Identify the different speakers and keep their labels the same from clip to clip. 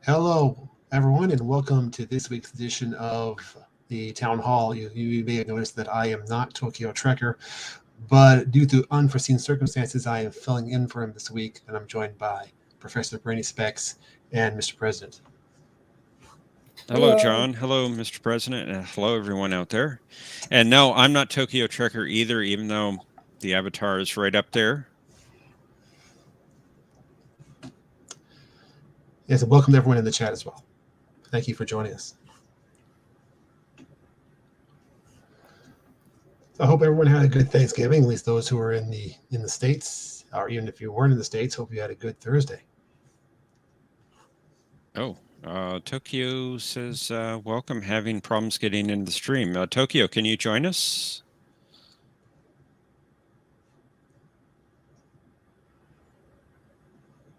Speaker 1: Hello, everyone, and welcome to this week's edition of the Town Hall. You may have noticed that I am not Tokyo Trekker, but due to unforeseen circumstances, I am filling in for him this week, and I'm joined by Professor Brainy Specs and Mr. President.
Speaker 2: Hello, John. Hello, Mr. President, and hello, everyone out there. And no, I'm not Tokyo Trekker either, even though the avatar is right up there.
Speaker 1: Yes, and welcome to everyone in the chat as well. Thank you for joining us. I hope everyone had a good Thanksgiving, at least those who are in the States, or even if you weren't in the States, hope you had a good Thursday.
Speaker 2: Oh, Tokyo says, welcome, having problems getting in the stream. Tokyo, can you join us?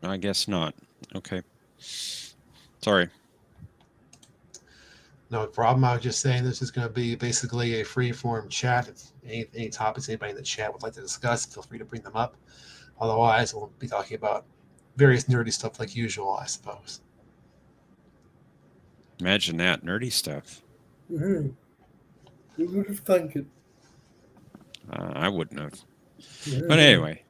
Speaker 2: I guess not. Okay. Sorry.
Speaker 1: No problem. I was just saying this is going to be basically a free-form chat. If any topics anybody in the chat would like to discuss, feel free to bring them up. Otherwise, we'll be talking about various nerdy stuff like usual, I suppose.
Speaker 2: Imagine that, nerdy stuff.
Speaker 3: Mm-hmm. You would have thunk it.
Speaker 2: I wouldn't have. But anyway.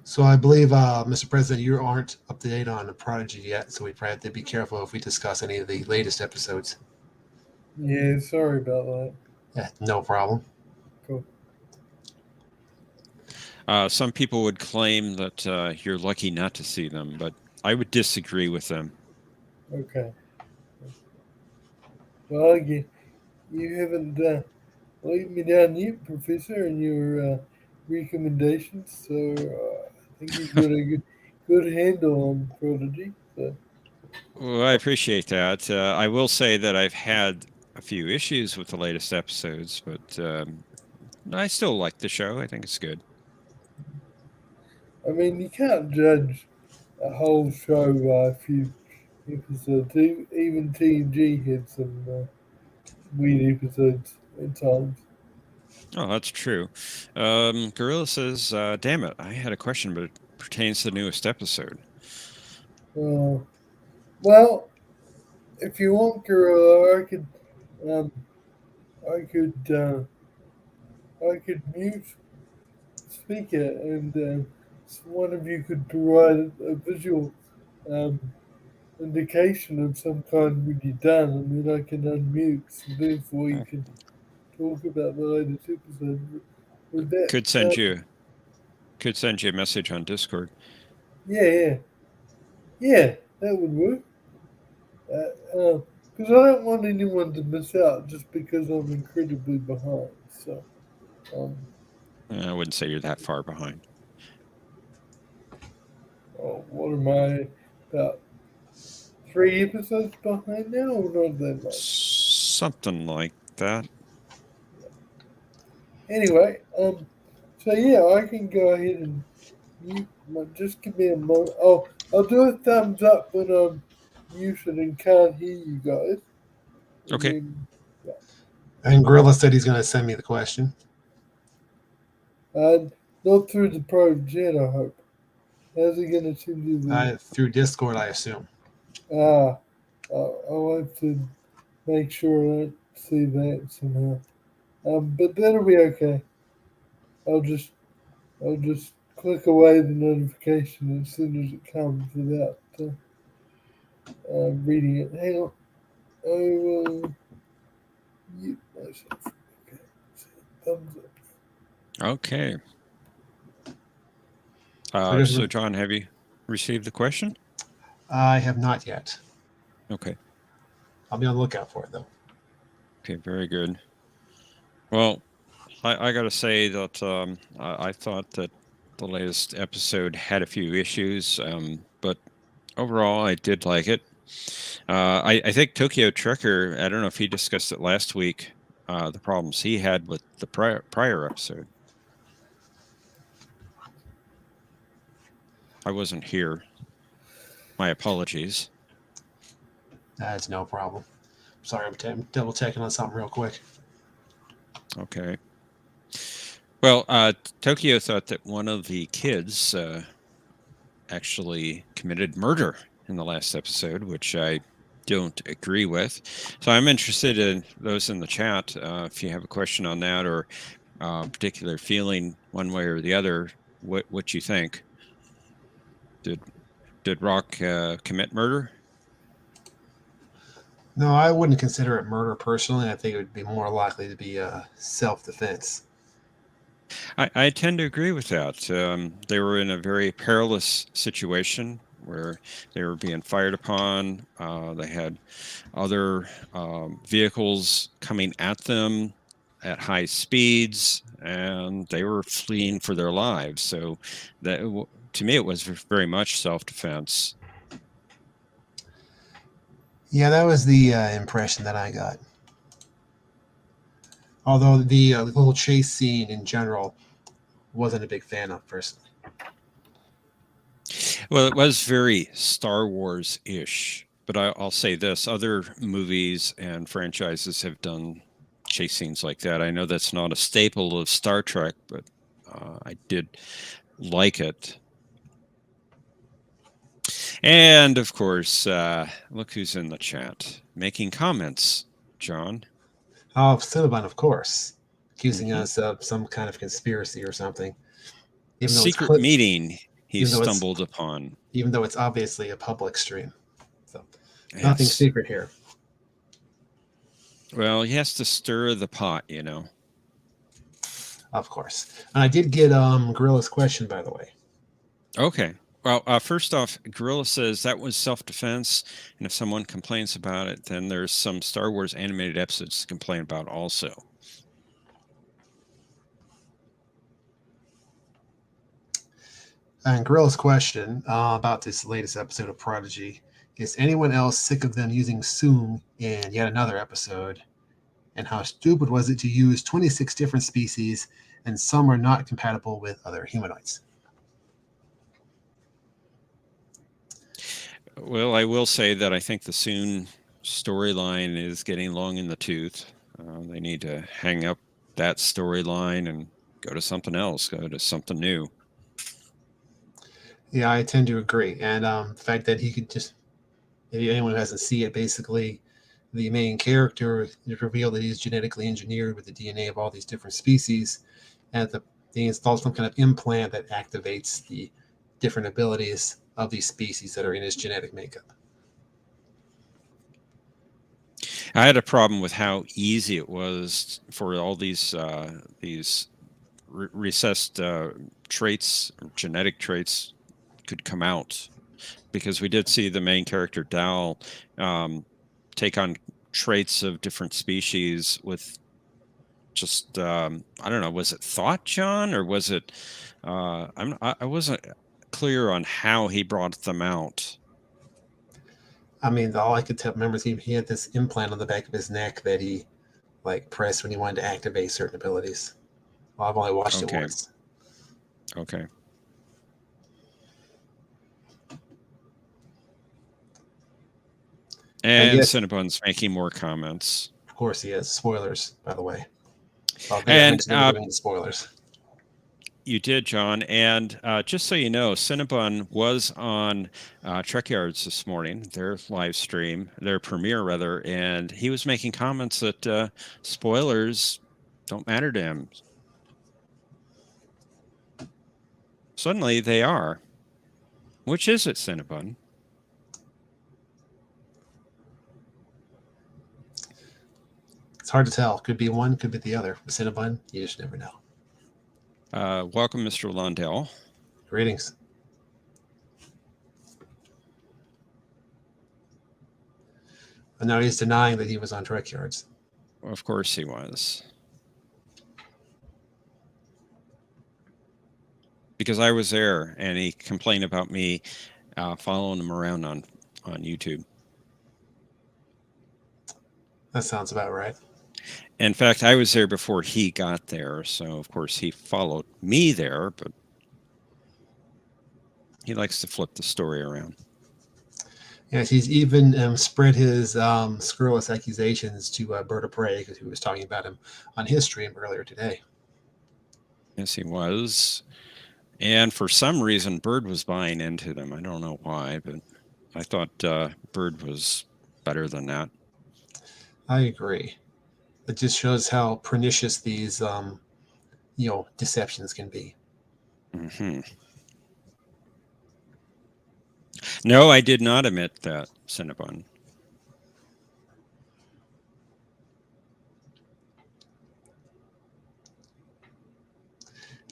Speaker 1: So I believe, Mr. President, you aren't up to date on the Prodigy yet, so we probably have to be careful if we discuss any of the latest episodes.
Speaker 3: Yeah, sorry about that.
Speaker 1: Yeah, no problem.
Speaker 3: Cool.
Speaker 2: Some people would claim that you're lucky not to see them, but I would disagree with them.
Speaker 3: Okay. Well, you haven't laid me down yet, Professor, in your recommendations, so I think you've got a good handle on Prodigy. So.
Speaker 2: Well, I appreciate that. I will say that I've had a few issues with the latest episodes, but I still like the show. I think it's good.
Speaker 3: I mean, you can't judge a whole show by a few episodes. Even TNG had some weird episodes at times.
Speaker 2: Oh, that's true. Gorilla says, damn it, I had a question, but it pertains to the newest episode.
Speaker 3: Well, if you want, Gorilla, I could mute speaker, and one of you could provide a visual indication of some kind when you're done, and then I can unmute, so therefore you can talk about the latest episode. Would that
Speaker 2: could send you a message on Discord.
Speaker 3: Yeah, that would work. Because I don't want anyone to miss out just because I'm incredibly behind. So,
Speaker 2: I wouldn't say you're that far behind.
Speaker 3: What am I, about 3 episodes behind now, or not that much?
Speaker 2: Something like that.
Speaker 3: Anyway, so yeah, I can go ahead and just give me a moment. Oh, I'll do a thumbs up when I'm muted and can't hear you guys.
Speaker 2: Okay.
Speaker 1: And Gorilla said he's going to send me the question.
Speaker 3: Not through the probe yet, I hope. How's he going to send you the...
Speaker 1: Through Discord, I assume.
Speaker 3: I'll have to make sure I see that somehow. But that'll be okay. I'll just click away the notification as soon as it comes without reading it. Hang on. I will mute myself. Okay. Thumbs up.
Speaker 2: Okay. So, John, have you received the question?
Speaker 1: I have not yet.
Speaker 2: Okay.
Speaker 1: I'll be on the lookout for it, though.
Speaker 2: Okay, very good. Well, I got to say that I thought that the latest episode had a few issues, but overall, I did like it. I think Tokyo Trekker, I don't know if he discussed it last week, the problems he had with the prior episode. I wasn't here. My apologies.
Speaker 1: That's no problem. Sorry, I'm double checking on something real quick.
Speaker 2: Okay. Well, Tokyo thought that one of the kids actually committed murder in the last episode, which I don't agree with. So I'm interested in those in the chat. If you have a question on that or particular feeling one way or the other, what you think? Did Rock commit murder?
Speaker 1: No, I wouldn't consider it murder personally. I think it would be more likely to be self-defense.
Speaker 2: I tend to agree with that. They were in a very perilous situation where they were being fired upon. They had other vehicles coming at them at high speeds, and they were fleeing for their lives. So that, to me, it was very much self-defense.
Speaker 1: Yeah, that was the impression that I got. Although the little chase scene in general wasn't a big fan of personally.
Speaker 2: Well, it was very Star Wars-ish, but I'll say this: other movies and franchises have done chase scenes like that. I know that's not a staple of Star Trek, but I did like it. And of course, look who's in the chat making comments, John.
Speaker 1: Oh, Cinnabon, of course, accusing us of some kind of conspiracy or something.
Speaker 2: A secret meeting he stumbled upon.
Speaker 1: Even though it's obviously a public stream. So nothing secret here.
Speaker 2: Well, he has to stir the pot, you know.
Speaker 1: Of course. And I did get Gorilla's question, by the way.
Speaker 2: Okay. Well, first off, Gorilla says that was self-defense, and if someone complains about it, then there's some Star Wars animated episodes to complain about also.
Speaker 1: And Gorilla's question about this latest episode of Prodigy: is anyone else sick of them using Soong in yet another episode? And how stupid was it to use 26 different species, and some are not compatible with other humanoids?
Speaker 2: Well, I will say that I think the Soong storyline is getting long in the tooth. They need to hang up that storyline and go to something else, go to something new.
Speaker 1: Yeah, I tend to agree. And the fact that he could just, maybe anyone who hasn't seen it, basically the main character is revealed that he's genetically engineered with the DNA of all these different species, and they install some kind of implant that activates the different abilities of these species that are in his genetic makeup.
Speaker 2: I had a problem with how easy it was for all these recessed traits, genetic traits, could come out, because we did see the main character Dal take on traits of different species with just I don't know, was it thought, John, or was it I wasn't clear on how he brought them out.
Speaker 1: I mean, all I could remember is he had this implant on the back of his neck that he pressed when he wanted to activate certain abilities. Well, I've only watched it once.
Speaker 2: Okay. And Cinnabon's making more comments.
Speaker 1: Of course he is. Spoilers, by the way.
Speaker 2: And
Speaker 1: spoilers.
Speaker 2: You did, John. And just so you know, Cinnabon was on Trek Yards this morning, their live stream, their premiere rather, and he was making comments that spoilers don't matter to him. Suddenly they are. Which is it, Cinnabon?
Speaker 1: It's hard to tell. Could be one, could be the other. With Cinnabon, you just never know.
Speaker 2: Welcome, Mr. Londell.
Speaker 1: Greetings. And now he's denying that he was on Trek Yards.
Speaker 2: Well, of course he was. Because I was there, and he complained about me following him around on YouTube.
Speaker 1: That sounds about right.
Speaker 2: In fact, I was there before he got there, so of course he followed me there, but he likes to flip the story around.
Speaker 1: Yes, he's even spread his scurrilous accusations to Bird of Prey, because he was talking about him on his stream earlier today.
Speaker 2: Yes, he was. And for some reason, Bird was buying into them. I don't know why, but I thought Bird was better than that.
Speaker 1: I agree. It just shows how pernicious these, deceptions can be.
Speaker 2: Mm-hmm. No, I did not admit that, Cinnabon.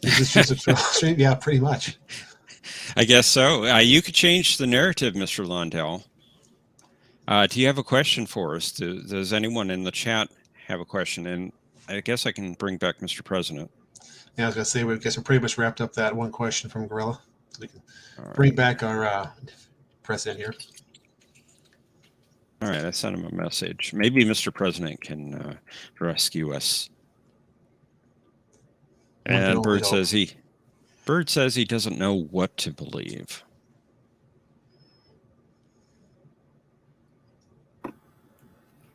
Speaker 1: Is this just a troll stream? Yeah, pretty much.
Speaker 2: I guess so. You could change the narrative, Mr. Londell. Do you have a question for us? Does anyone in the chat have a question? And I guess I can bring back Mr. President.
Speaker 1: Yeah, I was going to say, we guess we pretty much wrapped up that one question from Gorilla. So we can
Speaker 2: All
Speaker 1: bring
Speaker 2: right.
Speaker 1: back our president here.
Speaker 2: All right, I sent him a message. Maybe Mr. President can rescue us. And Bird says he doesn't know what to believe.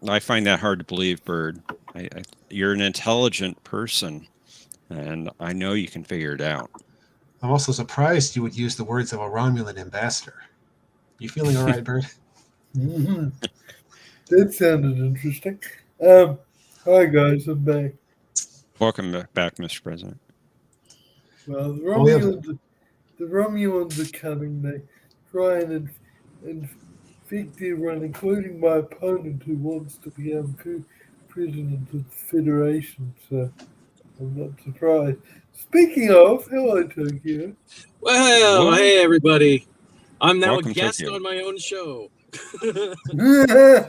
Speaker 2: I find that hard to believe, Bird. You're an intelligent person, and I know you can figure it out.
Speaker 1: I'm also surprised you would use the words of a Romulan ambassador. You feeling all right, Bird?
Speaker 3: Mm-hmm. That sounded interesting. Hi guys, I'm back.
Speaker 2: Welcome back, Mr. President.
Speaker 3: Well, the Romulans are coming. They try and infect everyone, including my opponent, who wants to become president of the Federation. So I'm not surprised. Speaking of, hello Tokyo.
Speaker 4: Well,
Speaker 2: What?
Speaker 4: hey everybody. I'm now
Speaker 2: Welcome,
Speaker 4: a guest
Speaker 2: Tokyo.
Speaker 4: on my own show.
Speaker 1: We're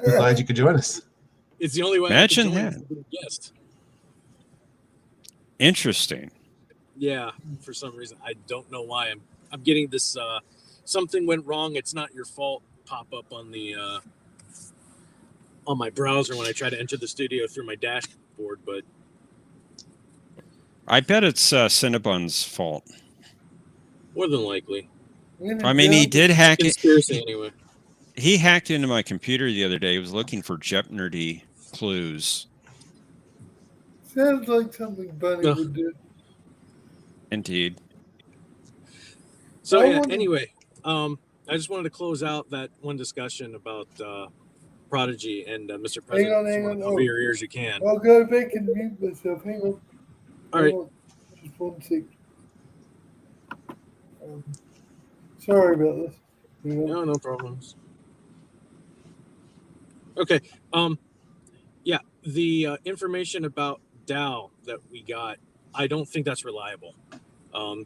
Speaker 1: glad you could join us.
Speaker 4: It's the only way
Speaker 2: Imagine
Speaker 4: I can
Speaker 2: that.
Speaker 4: join as a guest.
Speaker 2: Interesting.
Speaker 4: Yeah, for some reason. I don't know why. I'm getting this something went wrong, it's not your fault pop up on the on my browser when I try to enter the studio through my dashboard, but
Speaker 2: I bet it's Cinnabon's fault.
Speaker 4: more than likely.
Speaker 2: I mean, he did hack it.
Speaker 4: Conspiracy anyway.
Speaker 2: He hacked into my computer the other day. He was looking for Jeopardy clues.
Speaker 3: Sounds like something Bunny would do.
Speaker 2: Indeed.
Speaker 4: So yeah, anyway, I just wanted to close out that one discussion about Prodigy and Mr. President.
Speaker 3: Hang on.
Speaker 4: Cover your ears, you can.
Speaker 3: I'll go back and mute myself. Hang on.
Speaker 4: All right.
Speaker 3: Just 1 sec. Sorry about this.
Speaker 4: No problems. Okay. Yeah, the information about Dow that we got, I don't think that's reliable.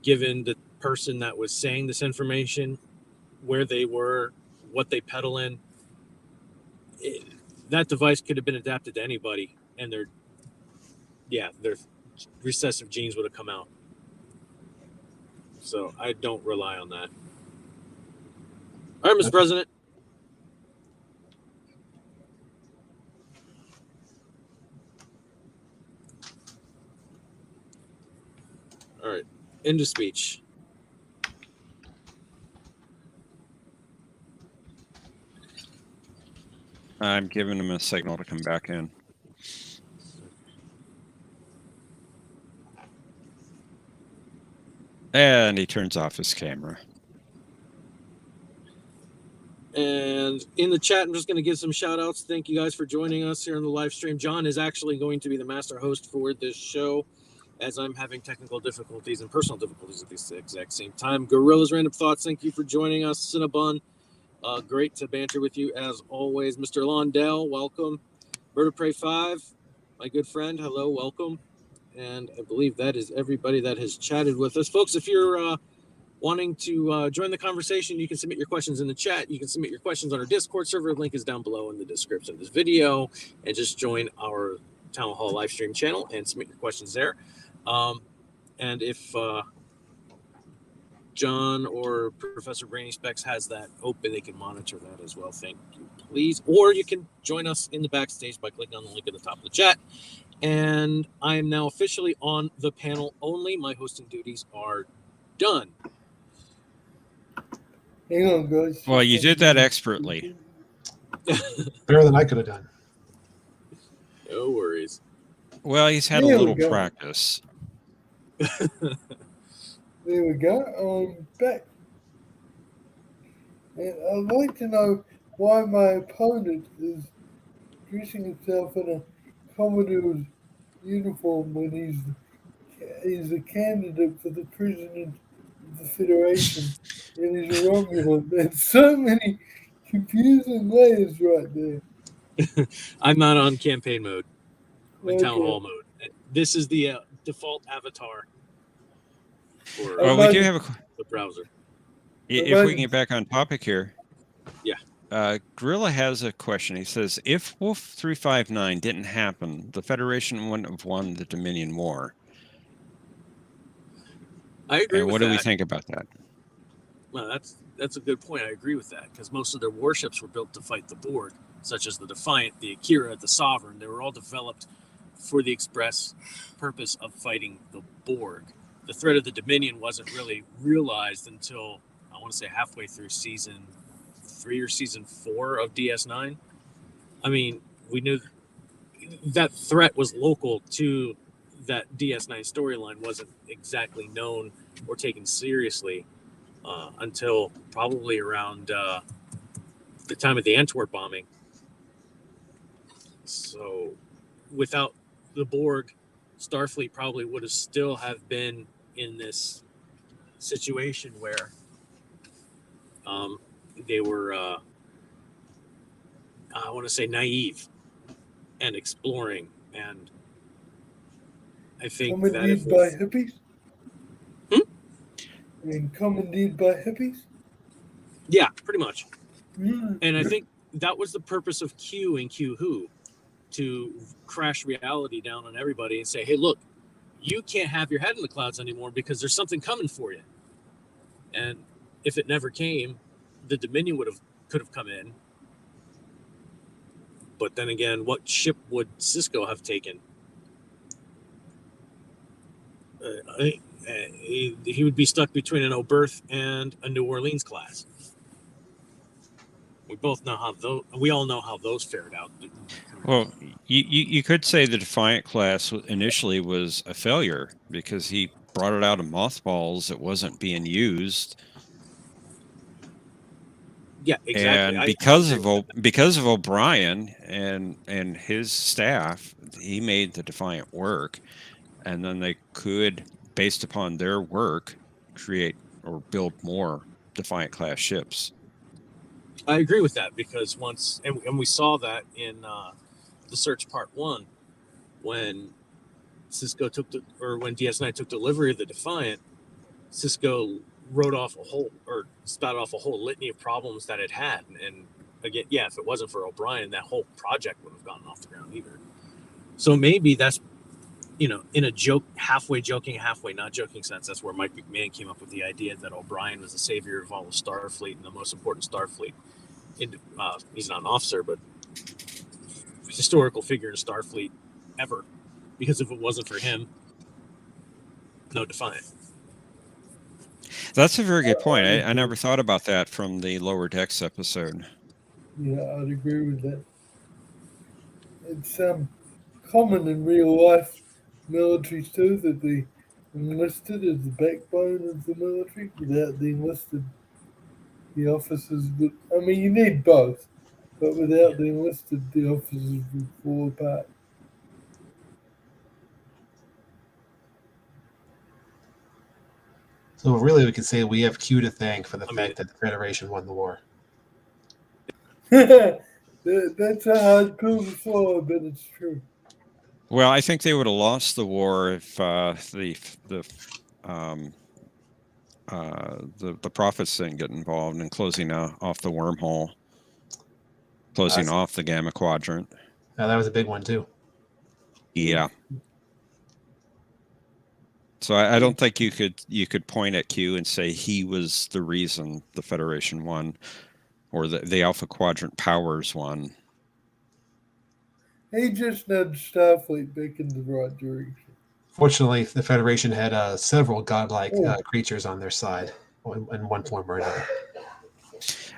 Speaker 4: Given the person that was saying this information, where they were, what they peddle in, that device could have been adapted to anybody, and their recessive genes would have come out. So I don't rely on that. All right, Mr. President. All right, end of speech.
Speaker 2: I'm giving him a signal to come back in. And he turns off his camera.
Speaker 4: And in the chat, I'm just going to give some shout outs. Thank you guys for joining us here on the live stream. John is actually going to be the master host for this show, as I'm having technical difficulties and personal difficulties at the exact same time. Gorilla's Random Thoughts, thank you for joining us. Cinnabon, great to banter with you as always. Mr. Londell, welcome. Bird of Prey 5, my good friend, hello, welcome. And I believe that is everybody that has chatted with us. Folks, if you're wanting to join the conversation, you can submit your questions in the chat. You can submit your questions on our Discord server. Link is down below in the description of this video. And just join our Town Hall live stream channel and submit your questions there. And if John or Professor Brainy Specs has that open, they can monitor that as well. Thank you, please. Or you can join us in the backstage by clicking on the link at the top of the chat. And I am now officially on the panel only. My hosting duties are done.
Speaker 3: Hang on, guys.
Speaker 2: Well, you did that expertly.
Speaker 1: Better than I could have done.
Speaker 4: No worries.
Speaker 2: Well, he's had a
Speaker 3: There we
Speaker 2: little
Speaker 3: go.
Speaker 2: practice.
Speaker 3: There we go. I'm back. And I'd like to know why my opponent is dressing himself in a Commodore's uniform when he's a candidate for the president of the Federation and he's a Romulan. There's so many confusing layers right there.
Speaker 4: I'm not on campaign mode. I'm in town
Speaker 3: Okay.
Speaker 4: hall mode. This is the default avatar for
Speaker 2: Well, we do have
Speaker 4: the browser.
Speaker 2: If we can get back on topic here.
Speaker 4: Yeah.
Speaker 2: Gorilla has a question. He says, if Wolf 359 didn't happen, the Federation wouldn't have won the Dominion War.
Speaker 4: I agree
Speaker 2: And
Speaker 4: with
Speaker 2: what
Speaker 4: that.
Speaker 2: do we think about that?
Speaker 4: Well, that's a good point. I agree with that because most of their warships were built to fight the Borg, such as the Defiant, the Akira, the Sovereign. They were all developed for the express purpose of fighting the Borg. The threat of the Dominion wasn't really realized until, I want to say, halfway through season 3 or season 4 of DS9. I mean, we knew that threat was local to that DS9 storyline, wasn't exactly known or taken seriously until probably around the time of the Antwerp bombing. So without the Borg, Starfleet probably would have still have been in this situation where they were, I want to say, naive and exploring. And I think
Speaker 3: Commandeered by hippies? And commandeered by hippies?
Speaker 4: Yeah, pretty much.
Speaker 3: Mm.
Speaker 4: And I think that was the purpose of Q and Q Who, to crash reality down on everybody and say, hey, look, you can't have your head in the clouds anymore because there's something coming for you. And if it never came, the Dominion could have come in. But then again, what ship would Cisco have taken? He would be stuck between an Oberth and a New Orleans class. We both know how we all know how those fared out.
Speaker 2: Well, you could say the Defiant class initially was a failure because he brought it out of mothballs. It wasn't being used.
Speaker 4: Yeah, exactly.
Speaker 2: And because of O'Brien and his staff, he made the Defiant work, and then they could, based upon their work, create or build more Defiant class ships.
Speaker 4: I agree with that because once, and we saw that in the Search Part 1, when Cisco when DS9 took delivery of the Defiant, Cisco wrote off spouted off a whole litany of problems that it had. And again, yeah, if it wasn't for O'Brien, that whole project would have gotten off the ground either. So maybe that's, in a halfway joking, halfway not joking sense, that's where Mike McMahon came up with the idea that O'Brien was the savior of all of Starfleet and the most important Starfleet. He's not an officer, but historical figure in Starfleet ever. Because if it wasn't for him, no Defiant.
Speaker 2: That's a very good point. I never thought about that from the Lower Decks episode.
Speaker 3: Yeah, I'd agree with that. It's common in real life militaries too that the enlisted is the backbone of the military. Without the enlisted, the officers would. I mean, you need both, but without the enlisted, the officers would fall apart.
Speaker 1: So really, we could say we have Q to thank for the fact that the Federation won the war.
Speaker 3: That's a hard pill to swallow, but it's true.
Speaker 2: Well, I think they would have lost the war if the Prophets didn't get involved in closing off the wormhole, closing off the Gamma Quadrant.
Speaker 1: Now, that was a big one too.
Speaker 2: Yeah. So I don't think you could point at Q and say he was the reason the Federation won, or the Alpha Quadrant powers won.
Speaker 3: He just nudged Starfleet back in the right direction.
Speaker 1: Fortunately, the Federation had several godlike creatures on their side in one form or another.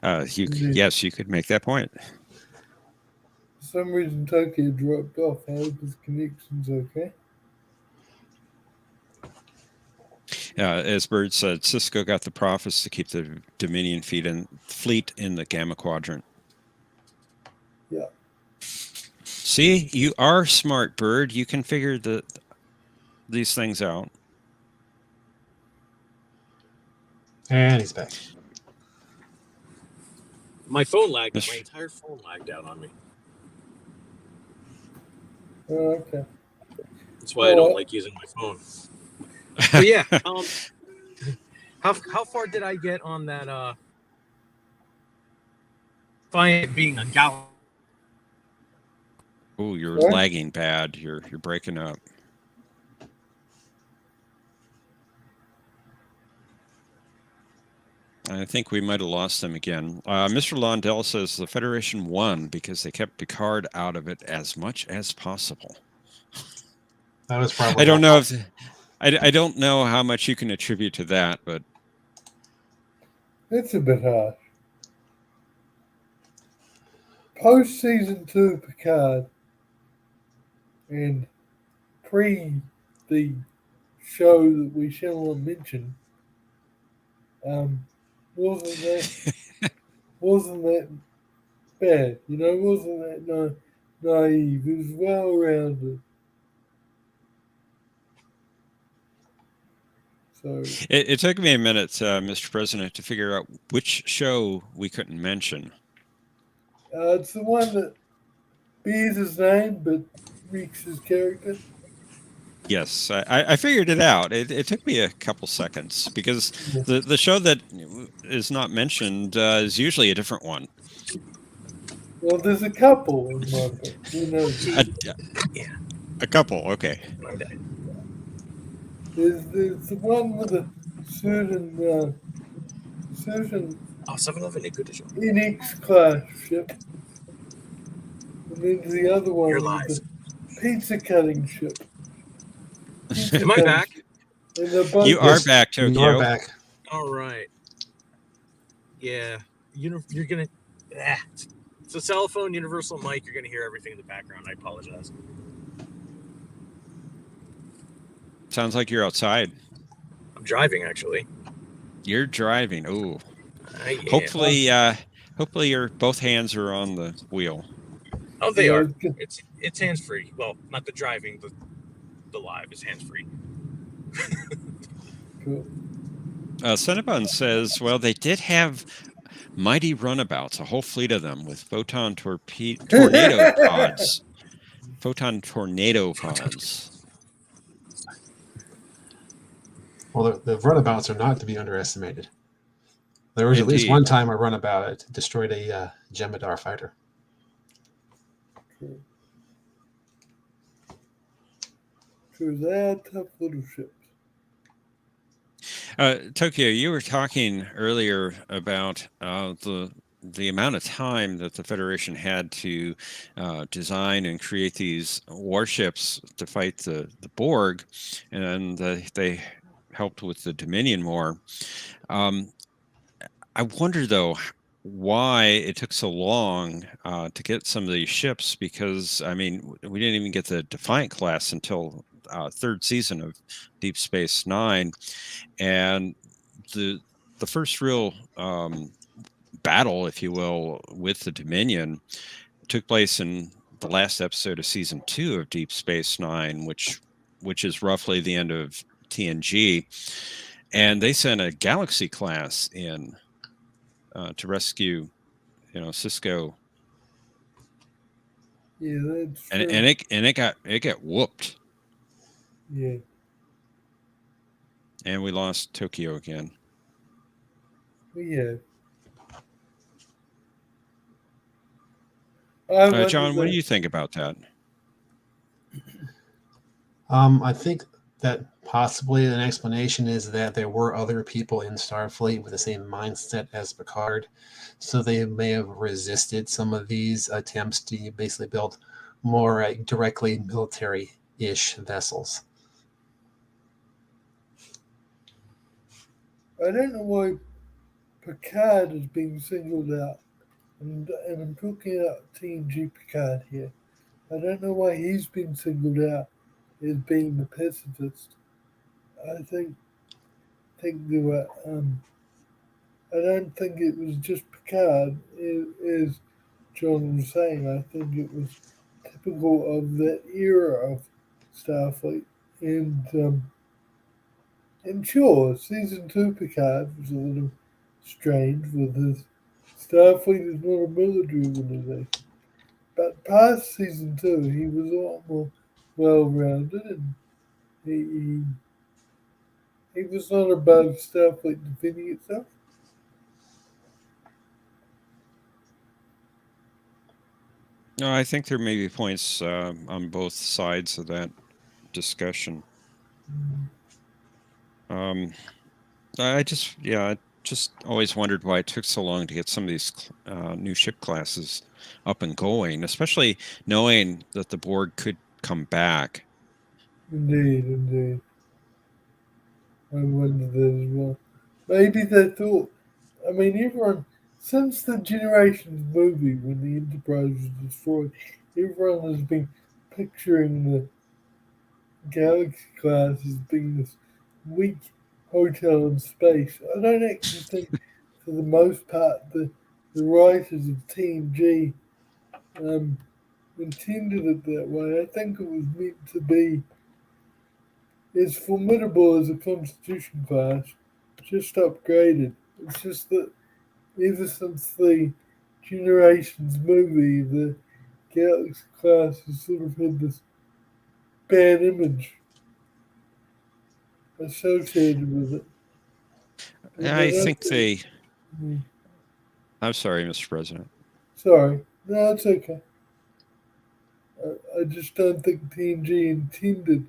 Speaker 2: Yes, you could make that point.
Speaker 3: For some reason, Tokyo dropped off. I hope his connection's okay.
Speaker 2: As Bird said, Cisco got the profits to keep the Dominion fleet in the Gamma Quadrant.
Speaker 3: Yeah.
Speaker 2: See, you are smart, Bird. You can figure these things out.
Speaker 1: And he's back.
Speaker 4: My phone lagged out. My entire phone lagged out on me.
Speaker 3: Oh, okay.
Speaker 4: That's why I don't like using my phone. But yeah, how far did I get on that? Fine being a galaxy.
Speaker 2: Oh, you're
Speaker 3: What?
Speaker 2: lagging bad. You're breaking up. I think we might have lost them again. Mr. Londell says the Federation won because they kept Picard out of it as much as possible.
Speaker 1: That was probably.
Speaker 2: I don't know if I don't know how much you can attribute to that, but
Speaker 3: It's a bit harsh. Post season 2 Picard and pre the show that we shall not mention, wasn't that bad, wasn't that naive. It was well rounded. So
Speaker 2: it took me a minute, Mr. President, to figure out which show we couldn't mention.
Speaker 3: it's the one that bears his name but reeks his character.
Speaker 2: Yes, I figured it out. It took me a couple seconds because
Speaker 3: Yeah.
Speaker 2: the show that is not mentioned is usually a different one.
Speaker 3: Well, there's a couple in my book. Who knows?
Speaker 2: A couple, okay.
Speaker 3: There's the one with a certain
Speaker 4: 7-Eleven is good to show.
Speaker 3: NX class ship. And then the other one
Speaker 4: You're
Speaker 3: with
Speaker 4: live.
Speaker 3: the pizza cutting ship.
Speaker 4: Am I back?
Speaker 3: And they're both
Speaker 2: You are back, Tokyo.
Speaker 1: You are back.
Speaker 4: All right. Yeah, you're gonna. It's a cell phone, universal mic. You're gonna hear everything in the background. I apologize.
Speaker 2: Sounds like you're outside.
Speaker 4: I'm driving, actually.
Speaker 2: You're driving. Oh,
Speaker 4: Yeah.
Speaker 2: hopefully your both hands are on the wheel.
Speaker 4: Oh, they
Speaker 3: Yeah,
Speaker 4: are.
Speaker 3: it's good.
Speaker 4: It's hands free. Well, not the driving. The live is hands free.
Speaker 3: Cool.
Speaker 2: Cinnabon says, well, they did have mighty runabouts, a whole fleet of them with photon tornado pods. Photon tornado pods.
Speaker 1: Well, the runabouts are not to be underestimated. There was at least
Speaker 2: Indeed.
Speaker 1: one time a runabout destroyed a Jemadar fighter.
Speaker 3: True, they are tough little ships.
Speaker 2: Tokyo, you were talking earlier about the amount of time that the Federation had to design and create these warships to fight the Borg, and they helped with the Dominion War. I wonder, though, why it took so long to get some of these ships, because, I mean, we didn't even get the Defiant class until third season of Deep Space Nine, and the first real battle, if you will, with the Dominion took place in the last episode of season 2 of Deep Space Nine, which is roughly the end of TNG, and they sent a Galaxy class in to rescue, Cisco.
Speaker 3: Yeah, that's true.
Speaker 2: And it got whooped.
Speaker 3: Yeah.
Speaker 2: And we lost Tokyo again.
Speaker 3: Yeah.
Speaker 2: John, what do you think about that?
Speaker 1: I think that possibly an explanation is that there were other people in Starfleet with the same mindset as Picard, so they may have resisted some of these attempts to basically build more directly military-ish vessels.
Speaker 3: I don't know why Picard is being singled out, and I'm talking about TNG Picard here. I don't know why he's been singled out as being the pacifist. I think think there were. I don't think it was just Picard, as John was saying. I think it was typical of that era of Starfleet. And sure, season 2 Picard was a little strange with his Starfleet is not a military organization. But past season 2, he was a lot more well-rounded, and he was not above Starfleet defending itself.
Speaker 2: No, I think there may be points on both sides of that discussion. I just always wondered why it took so long to get some of these new ship classes up and going, especially knowing that the Borg could come back.
Speaker 3: Indeed. I wondered that as well. Maybe they thought, I mean, everyone, since the Generations movie when the Enterprise was destroyed, everyone has been picturing the Galaxy class as being this weak hotel in space. I don't actually think, for the most part, the writers of TNG intended it that way. I think it was meant to be as formidable as a Constitution class, just upgraded. It's just that ever since the Generations movie, the Galaxy class has sort of had this bad image associated with it.
Speaker 2: I think they... I'm sorry, Mr. President.
Speaker 3: Sorry. No, it's okay. I just don't think TNG intended.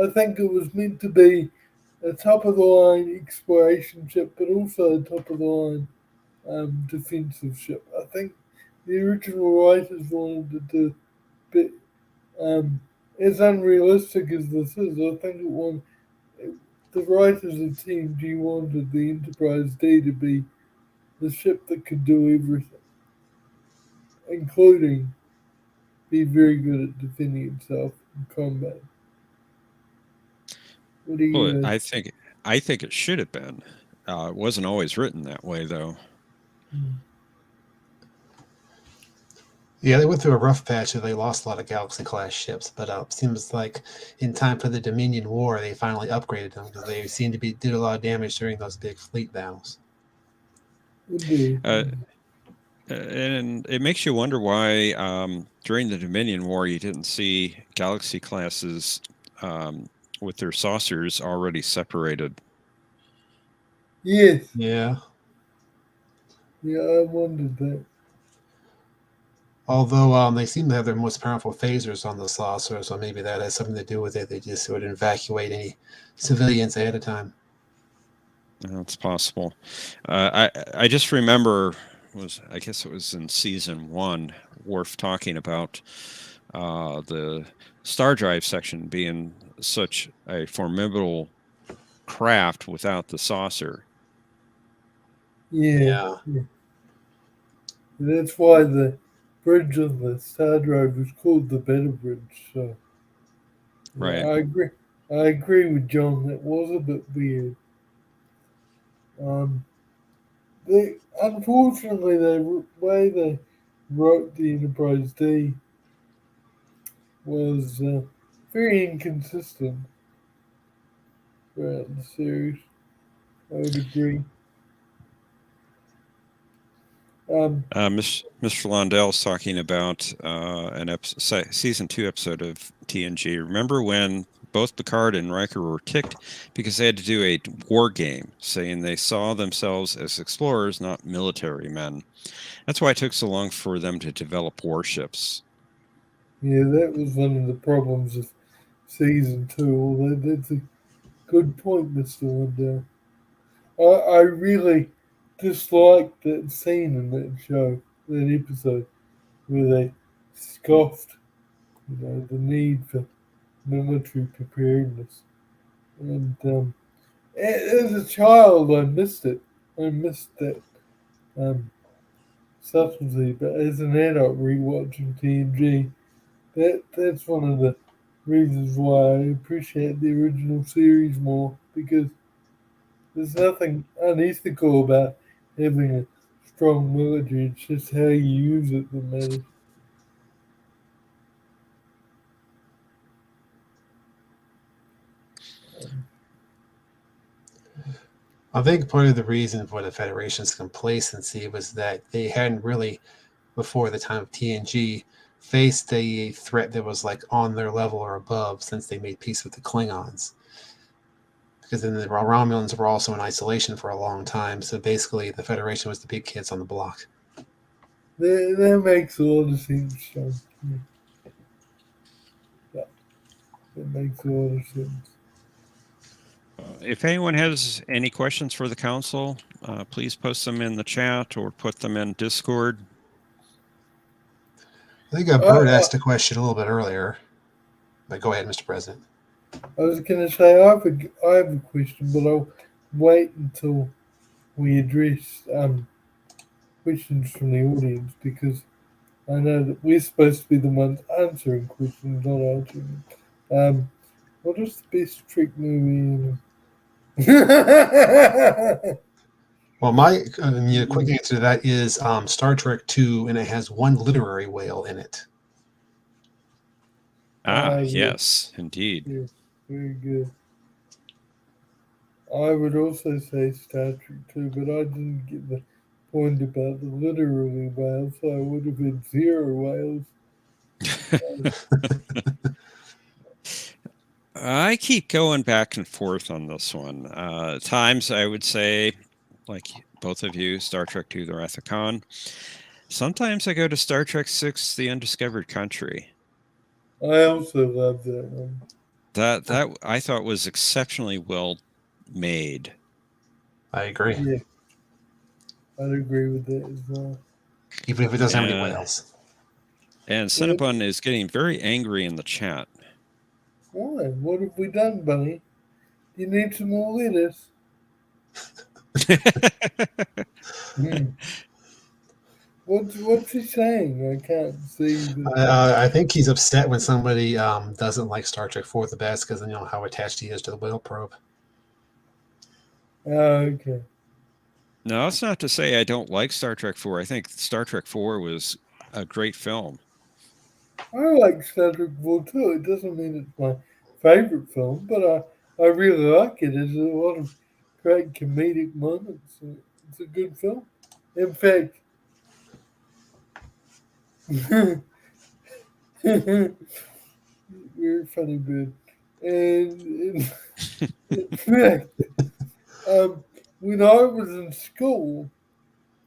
Speaker 3: I think it was meant to be a top-of-the-line exploration ship, but also a top-of-the-line defensive ship. I think the original writers wanted it to be as unrealistic as this is. I think the writers of TNG wanted the Enterprise D to be the ship that could do everything, including be very good at defending itself in combat. What do you?
Speaker 2: Well, I think it should have been. It wasn't always written that way, though.
Speaker 1: Yeah, they went through a rough patch and they lost a lot of Galaxy class ships, but it seems like in time for the Dominion War, they finally upgraded them because they seemed to did a lot of damage during those big fleet battles.
Speaker 3: Indeed.
Speaker 2: And it makes you wonder why during the Dominion War you didn't see Galaxy classes with their saucers already separated.
Speaker 3: Yes.
Speaker 1: Yeah.
Speaker 3: Yeah, I wondered that.
Speaker 1: Although they seem to have their most powerful phasers on the saucer, so maybe that has something to do with it. They just would evacuate any civilians ahead of time.
Speaker 2: That's possible. I just remember I guess it was in season 1, Worf talking about the star drive section being such a formidable craft without the saucer.
Speaker 3: Yeah. That's why the bridge on the star drive was called the Better Bridge. So,
Speaker 2: Right.
Speaker 3: Yeah, I agree with John. That was a bit weird. Unfortunately, the way they wrote the Enterprise D was very inconsistent throughout the series. I would agree.
Speaker 2: Mr. Londell's talking about season 2 episode of TNG. Remember when both Picard and Riker were ticked because they had to do a war game, saying they saw themselves as explorers, not military men. That's why it took so long for them to develop warships.
Speaker 3: Yeah, that was one of the problems of season 2. Although that's a good point, Mr. Lindell. I really disliked that scene in that show, that episode, where they scoffed, the need for military preparedness. And as a child, I missed it. I missed that subtlety. But as an adult rewatching TNG, that's one of the reasons why I appreciate the original series more, because there's nothing unethical about having a strong military. It's just how you use it that matters.
Speaker 1: I think part of the reason for the Federation's complacency was that they hadn't really, before the time of TNG, faced a threat that was like on their level or above since they made peace with the Klingons. Because then the Romulans were also in isolation for a long time, so basically the Federation was the big kids on the block.
Speaker 3: That makes a lot of sense, Sean. Yeah, that makes a lot of sense.
Speaker 2: If anyone has any questions for the council, please post them in the chat or put them in Discord.
Speaker 1: I think Bert asked a question a little bit earlier. But go ahead, Mr. President.
Speaker 3: I was going to say I have a question, but I'll wait until we address questions from the audience, because I know that we're supposed to be the ones answering questions, not answering them. What is the best trick movie?
Speaker 1: Well, my quick answer to that is Star Trek II, and it has one literary whale in it.
Speaker 2: Yes, indeed.
Speaker 3: Yeah, very good. I would also say Star Trek II, but I didn't get the point about the literary whales, so I would have had 0 whales.
Speaker 2: I keep going back and forth on this one. Times I would say, like both of you, Star Trek II, The Wrath of Khan. Sometimes I go to Star Trek VI, The Undiscovered Country.
Speaker 3: I also love that one.
Speaker 2: That I thought was exceptionally well made.
Speaker 1: I agree.
Speaker 3: Yeah, I'd agree with that as well.
Speaker 1: Even if it doesn't have any whales.
Speaker 2: And Cinnabon is getting very angry in the chat.
Speaker 3: Why? What have we done, Bunny? You need some more lettuce. What's he saying? I can't see.
Speaker 1: I think he's upset when somebody doesn't like Star Trek IV the best because how attached he is to the whale probe.
Speaker 3: Okay.
Speaker 2: No, that's not to say I don't like Star Trek IV. I think Star Trek IV was a great film.
Speaker 3: I like Star Trek IV too. It doesn't mean it's my favorite film, but I really like it. There's a lot of great comedic moments. It's a good film. In fact, you're a funny bird. And in fact, when I was in school,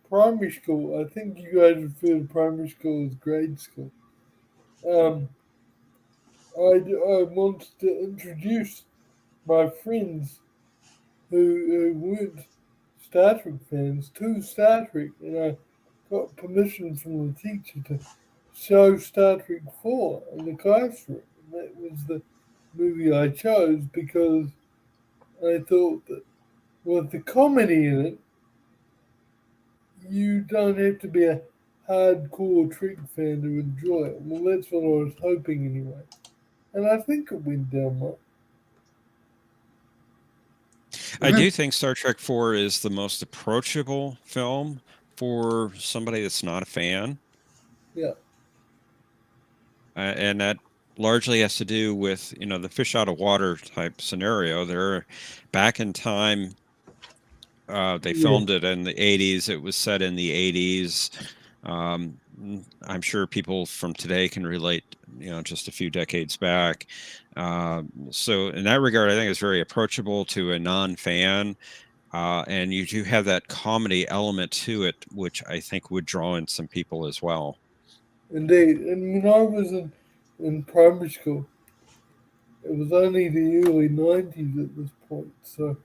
Speaker 3: primary school, I think you guys refer to primary school as grade school. I wanted to introduce my friends who weren't Star Trek fans to Star Trek, and I got permission from the teacher to show Star Trek 4 in the classroom. And that was the movie I chose because I thought that with the comedy in it, you don't have to be a hardcore Trek fan to enjoy it. Well, that's what I was hoping anyway. And I think it went down well.
Speaker 2: I do think Star Trek IV is the most approachable film for somebody that's not a fan.
Speaker 3: Yeah.
Speaker 2: And that largely has to do with, the fish out of water type scenario. They're back in time. They filmed it in the 80s. It was set in the 80s. I'm sure people from today can relate, just a few decades back. So in that regard, I think it's very approachable to a non-fan. And you do have that comedy element to it, which I think would draw in some people as well.
Speaker 3: Indeed. And when I was in primary school, it was only the early 90s at this point. So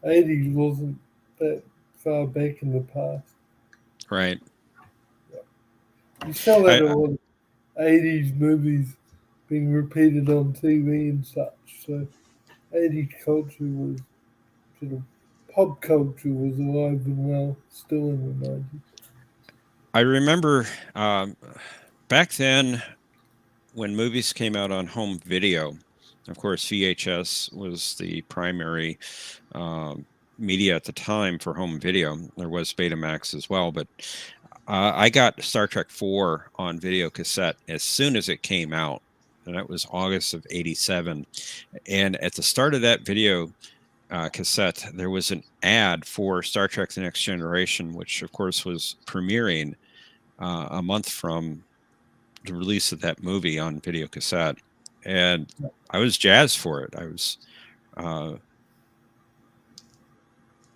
Speaker 3: 80s wasn't that far back in the past.
Speaker 2: Right.
Speaker 3: You still had a lot of 80s movies being repeated on TV and such. So 80s culture was sort of pop culture was alive and well still in the 90s.
Speaker 2: I remember back then when movies came out on home video, of course, VHS was the primary media at the time for home video. There was Betamax as well, but I got Star Trek 4 on video cassette as soon as it came out, and that was August of '87. And at the start of that video cassette, there was an ad for Star Trek The Next Generation, which of course was premiering a month from the release of that movie on video cassette. And I was jazzed for it.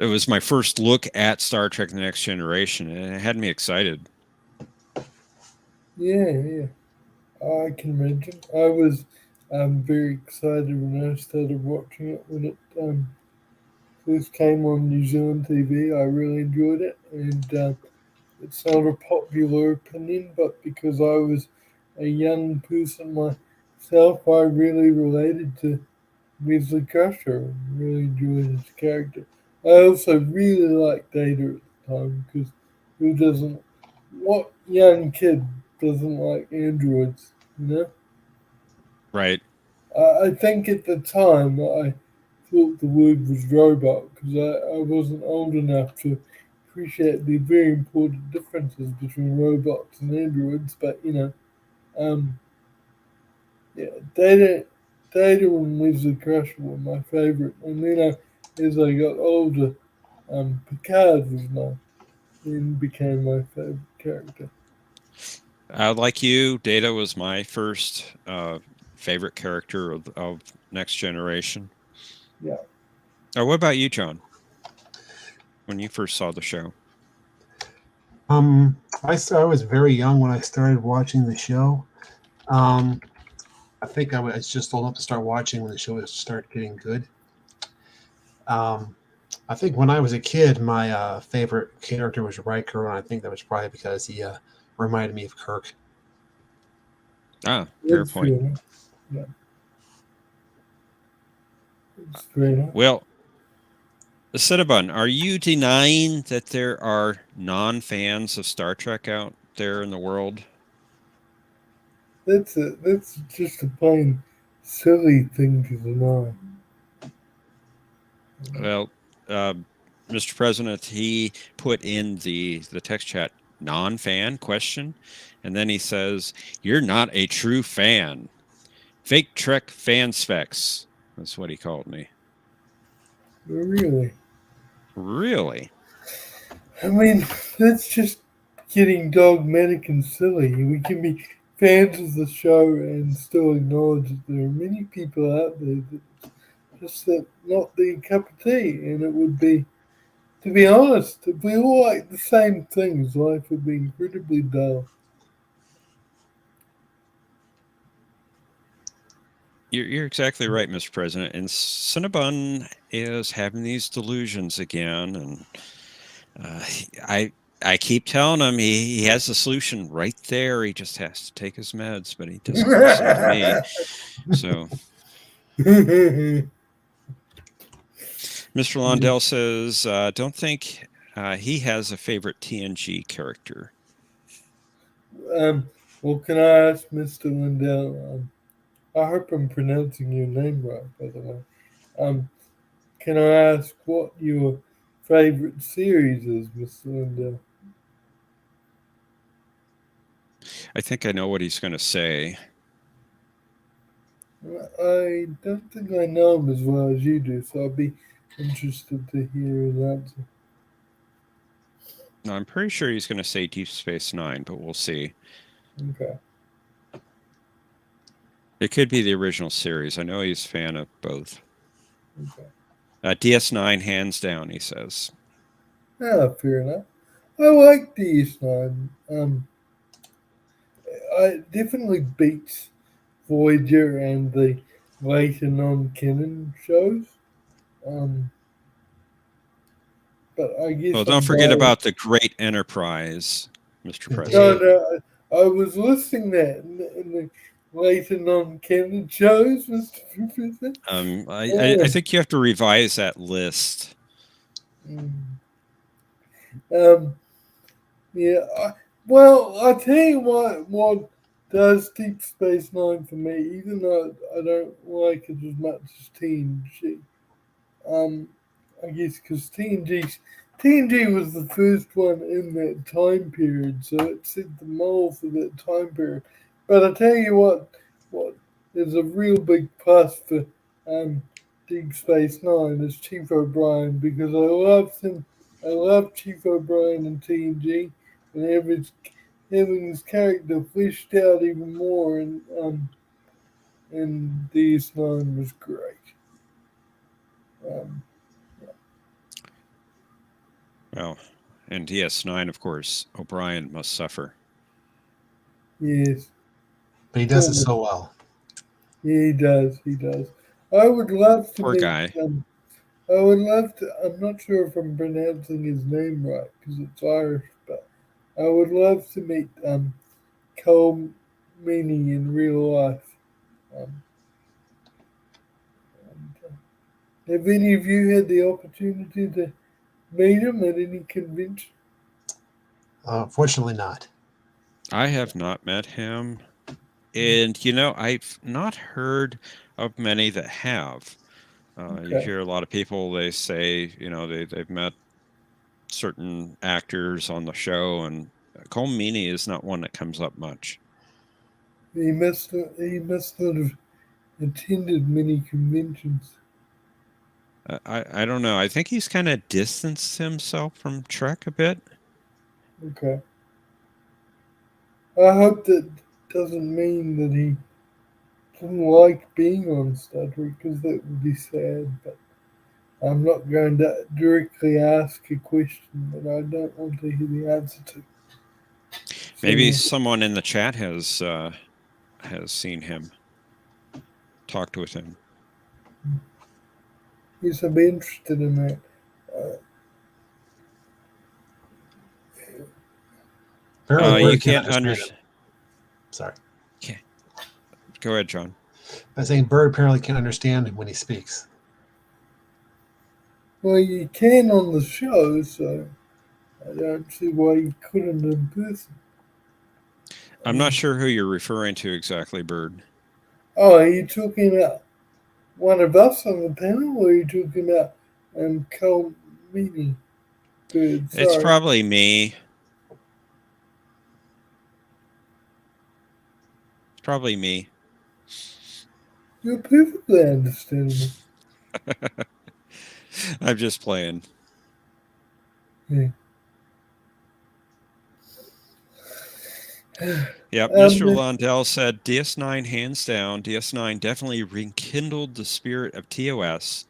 Speaker 2: It was my first look at Star Trek The Next Generation, and it had me excited.
Speaker 3: Yeah. I can imagine. I was very excited when I started watching it when it first came on New Zealand TV. I really enjoyed it, and it's not a popular opinion, but because I was a young person myself, I really related to Wesley Crusher and really enjoyed his character. I also really liked Data at the time because who doesn't? What young kid doesn't like androids? You know.
Speaker 2: Right.
Speaker 3: I think at the time I thought the word was robot because I wasn't old enough to appreciate the very important differences between robots and androids. But yeah, Data and Wesley Crusher were my favourite. And then as I got older, Picard became my favourite character.
Speaker 2: Like you, Data was my first favorite character of Next Generation.
Speaker 3: Yeah.
Speaker 2: What about you, John? When you first saw the show?
Speaker 1: I was very young when I started watching the show. I think I was just old enough to start watching when the show started getting good. I think when I was a kid, my favorite character was Riker, and I think that was probably because he reminded me of Kirk.
Speaker 2: Ah, fair point.
Speaker 3: Yeah. It's fair enough.
Speaker 2: Well, Cinnabon, are you denying that there are non-fans of Star Trek out there in the world?
Speaker 3: That's just a plain silly thing to deny.
Speaker 2: Well, Mr. President, he put in the text chat non-fan question, and then he says, "You're not a true fan. Fake Trek fan specs." That's what he called me.
Speaker 3: Really?
Speaker 2: Really?
Speaker 3: I mean, that's just getting dogmatic and silly. We can be fans of the show and still acknowledge that there are many people out there that just not their cup of tea. And it would be, to be honest, if we all like the same things, life would be incredibly dull.
Speaker 2: You're exactly right, Mr. President. And Cinnabon is having these delusions again, and I keep telling him he has the solution right there. He just has to take his meds, but he doesn't listen to me. So, Mr. Londell says, don't think he has a favorite TNG character.
Speaker 3: Well, can I ask Mr. Lindell? I hope I'm pronouncing your name right, by the way. Can I ask what your favorite series is, Mr. Lindell?
Speaker 2: I think I know what he's going to say.
Speaker 3: I don't think I know him as well as you do, so I'll be interested to hear his answer.
Speaker 2: No, I'm pretty sure he's going to say Deep Space Nine, but we'll see.
Speaker 3: Okay.
Speaker 2: It could be the original series. I know he's a fan of both.
Speaker 3: Okay.
Speaker 2: DS9, hands down, he says.
Speaker 3: Yeah, fair enough. I like DS9. I definitely beats Voyager and the later non-canon shows. But I guess.
Speaker 2: Well, don't forget about the Great Enterprise, Mr. President.
Speaker 3: No, I was listing that in the later non-canon shows, Mr. President.
Speaker 2: I think you have to revise that list.
Speaker 3: Yeah. Well, I'll tell you what does Deep Space Nine for me, even though I don't like it as much as TNG. I guess because TNG was the first one in that time period, so it set the mold for that time period. But I tell you what is a real big plus for Deep Space Nine is Chief O'Brien, because I loved him. I loved Chief O'Brien in TNG, and having his character fleshed out even more in DS9 was great.
Speaker 2: Well, and DS9, of course, O'Brien must suffer.
Speaker 3: Yes.
Speaker 1: But he does it so well.
Speaker 3: Yeah, he does. He does. I would love to
Speaker 2: Poor
Speaker 3: meet
Speaker 2: guy.
Speaker 3: I would love to. I'm not sure if I'm pronouncing his name right because it's Irish, but I would love to meet Cole Meany in real life. Um, have any of you had the opportunity to meet him at any convention?
Speaker 1: Fortunately not.
Speaker 2: I have not met him. And, you know, I've not heard of many that have. You
Speaker 3: Okay.
Speaker 2: hear a lot of people, they say, you know, they've met certain actors on the show, and Cole Meany is not one that comes up much.
Speaker 3: He must not have attended many conventions.
Speaker 2: I don't know. I think he's kind of distanced himself from Trek a bit.
Speaker 3: Okay. I hope that doesn't mean that he didn't like being on Star Trek, because that would be sad. But I'm not going to directly ask a question that I don't want to hear the answer to.
Speaker 2: Maybe
Speaker 3: So,
Speaker 2: someone in the chat has seen him, talked with him.
Speaker 3: yes, I'd be interested in that.
Speaker 1: Apparently,
Speaker 2: You
Speaker 1: Bird
Speaker 2: can't
Speaker 1: understand
Speaker 2: understand.
Speaker 1: him. Sorry.
Speaker 2: Go ahead, John.
Speaker 1: I was saying Bird apparently can't understand him when he speaks.
Speaker 3: Well, you can on the show, so I don't see why you couldn't in person.
Speaker 2: I'm not sure who you're referring to exactly, Bird.
Speaker 3: Oh, are you talking about one of us on the panel, or are you talking about Cole Meany? Bird,
Speaker 2: It's
Speaker 3: sorry.
Speaker 2: probably me. It's probably me.
Speaker 3: You're perfectly understandable.
Speaker 2: I'm just playing.
Speaker 3: Yeah.
Speaker 2: Yep, Mr. Lundell said DS9 hands down. DS9 definitely rekindled the spirit of TOS,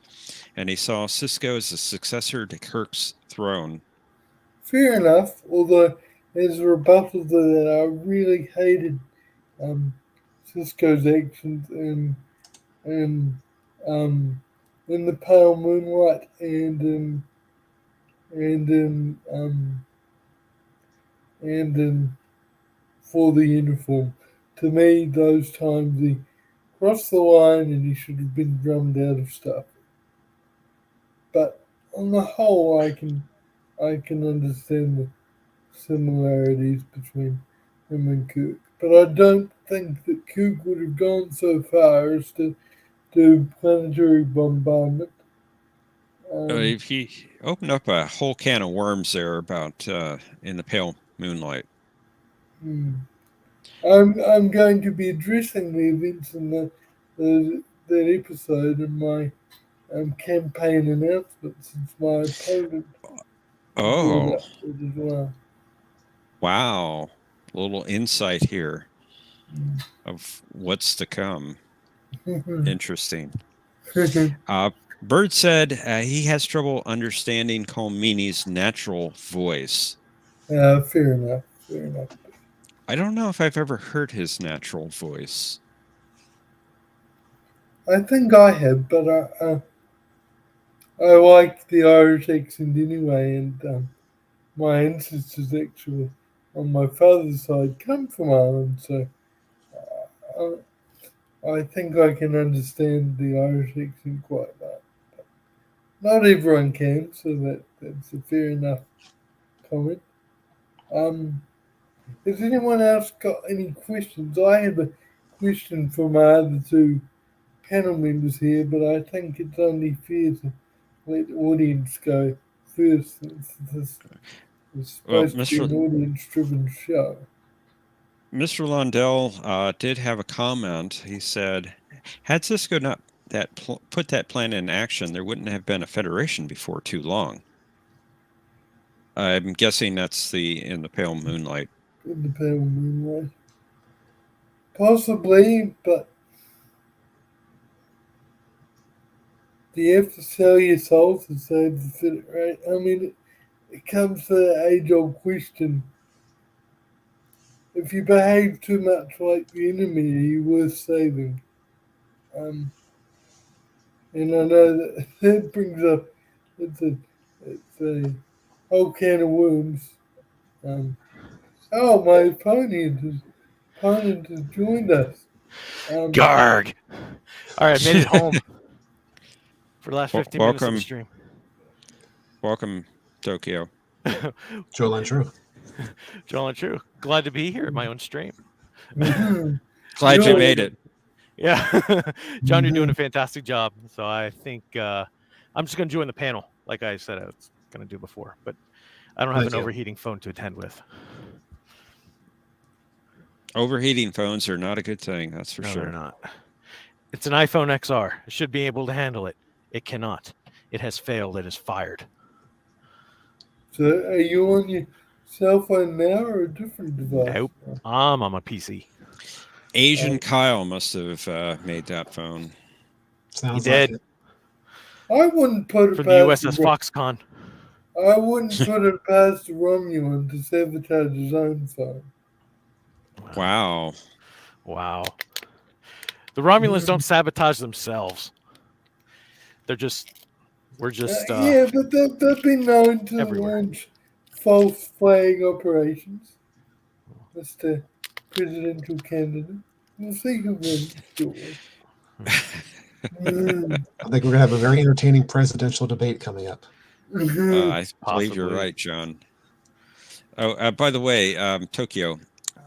Speaker 2: and he saw Cisco as a successor to Kirk's throne.
Speaker 3: Fair enough, although as a rebuttal to that, I really hated Cisco's actions in the Pale Moonlight and in For the Uniform. To me, those times he crossed the line and he should have been drummed out of stuff. But on the whole, I can understand the similarities between him and Cook. But I don't think that Cook would have gone so far as to do planetary bombardment.
Speaker 2: He opened up a whole can of worms there about in the Pale Moonlight.
Speaker 3: I'm going to be addressing the events in that episode in my campaign announcement, since my opponent brought up it as well.
Speaker 2: Wow. A little insight here of what's to come. Interesting. Bird said he has trouble understanding Cole Meany's natural voice.
Speaker 3: Fair enough.
Speaker 2: I don't know if I've ever heard his natural voice.
Speaker 3: I think I have, but I like the Irish accent anyway, and my ancestors actually on my father's side come from Ireland, so I think I can understand the Irish accent quite well. But not everyone can, so that's a fair enough comment. Has anyone else got any questions? I have a question for my other two panel members here, but I think it's only fair to let the audience go first, since this is supposed to be an audience-driven show.
Speaker 2: Mr. Lundell did have a comment. He said, had Cisco not put that plan in action, there wouldn't have been a federation before too long. I'm guessing that's in the pale moonlight.
Speaker 3: In the pale moonlight. Possibly, but do you have to sell your soul to save the federation? I mean, it comes to the age-old question. If you behave too much like the enemy, are you worth saving? And I know that brings up it's a whole can of worms. My opponent has joined us.
Speaker 5: Garg! All right, I made it home for the last 15 minutes of the stream.
Speaker 2: Welcome, Tokyo.
Speaker 1: Joel and True.
Speaker 5: Joel and True. Glad to be here at my own stream.
Speaker 2: Glad you made it.
Speaker 5: Yeah. John, you're doing a fantastic job. So I think I'm just going to join the panel, like I said I was going to do before. But I don't have an overheating phone to attend with.
Speaker 2: Overheating phones are not a good thing, that's for sure.
Speaker 5: They're not. It's an iPhone XR. It should be able to handle it. It cannot. It has failed. It is fired.
Speaker 3: So are you on your cell phone now or a different device?
Speaker 5: Nope. I'm on my PC.
Speaker 2: Asian Kyle must have made that phone.
Speaker 1: Sounds
Speaker 5: he did.
Speaker 1: Like
Speaker 3: I wouldn't put it
Speaker 5: for
Speaker 3: past
Speaker 5: the USS Foxconn.
Speaker 3: I wouldn't put it past the Romulan to sabotage his own phone.
Speaker 2: Wow.
Speaker 5: The Romulans don't sabotage themselves. We're just
Speaker 3: yeah, but they've been known to launch false flag operations. Mr. Presidential candidate. We'll see who wins shortly.
Speaker 1: I think we're going to have a very entertaining presidential debate coming up.
Speaker 2: I believe you're right, John. Oh, by the way, Tokyo.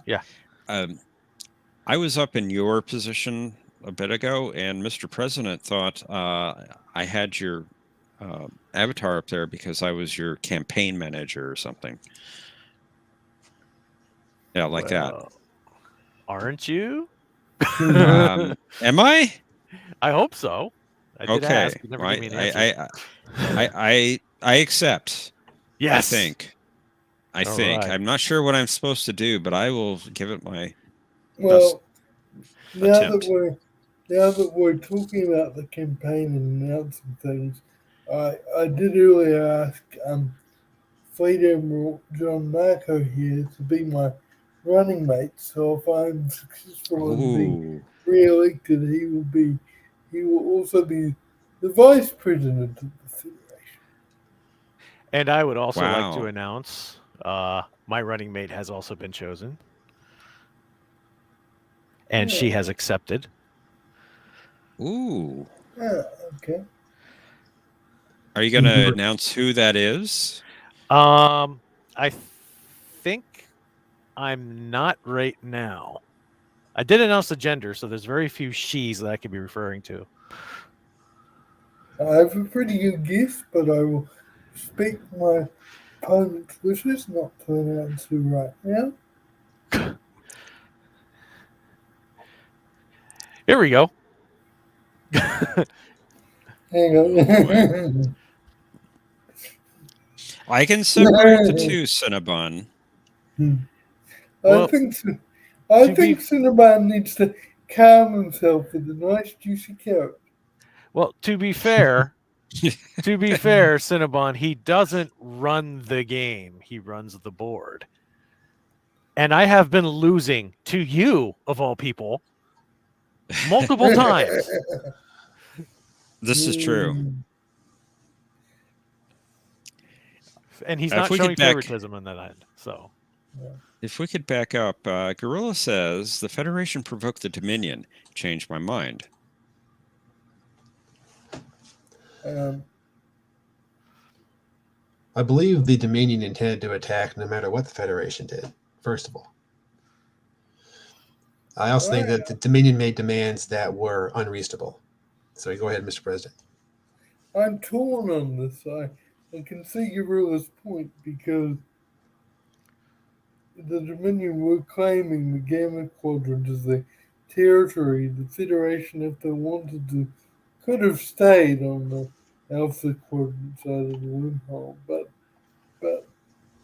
Speaker 5: Yeah.
Speaker 2: I was up in your position a bit ago, and Mr. President thought I had your avatar up there because I was your campaign manager or something. Yeah, like that.
Speaker 5: Aren't you?
Speaker 2: Am I?
Speaker 5: I hope so. I did ask. You never gave me an answer.
Speaker 2: I accept.
Speaker 5: Yes.
Speaker 2: I think. Right. I'm not sure what I'm supposed to do, but I will give it my
Speaker 3: best
Speaker 2: attempt.
Speaker 3: Now that we're talking about the campaign and announcing things, I did earlier ask Fleet Admiral John Marco here to be my running mate. So if I'm successful in being re-elected, he will also be the vice president of the Federation.
Speaker 5: And I would also like to announce my running mate has also been chosen. And she has accepted.
Speaker 2: Ooh.
Speaker 3: Okay.
Speaker 2: Are you going to announce who that is?
Speaker 5: I think I'm not right now. I did announce the gender, so there's very few she's that I could be referring to.
Speaker 3: I have a pretty good guess, but I will speak my opponent's wishes not to announce who right now.
Speaker 5: Here we go.
Speaker 3: Hang on.
Speaker 2: I can separate the two, Cinnabon.
Speaker 3: I think Cinnabon needs to calm himself with a nice juicy carrot.
Speaker 5: Well, to be fair, Cinnabon, he doesn't run the game. He runs the board. And I have been losing to you, of all people, multiple times.
Speaker 2: This is true.
Speaker 5: And he's not showing favoritism on that end. So,
Speaker 2: if we could back up, Gorilla says the Federation provoked the Dominion. Changed my mind.
Speaker 1: I believe the Dominion intended to attack no matter what the Federation did, first of all. I also think that the Dominion made demands that were unreasonable. So go ahead, Mr. President.
Speaker 3: I'm torn on this. I can see Gorilla's point because the Dominion were claiming the Gamma Quadrant as their territory. The Federation, if they wanted to, could have stayed on the Alpha Quadrant side of the wormhole. But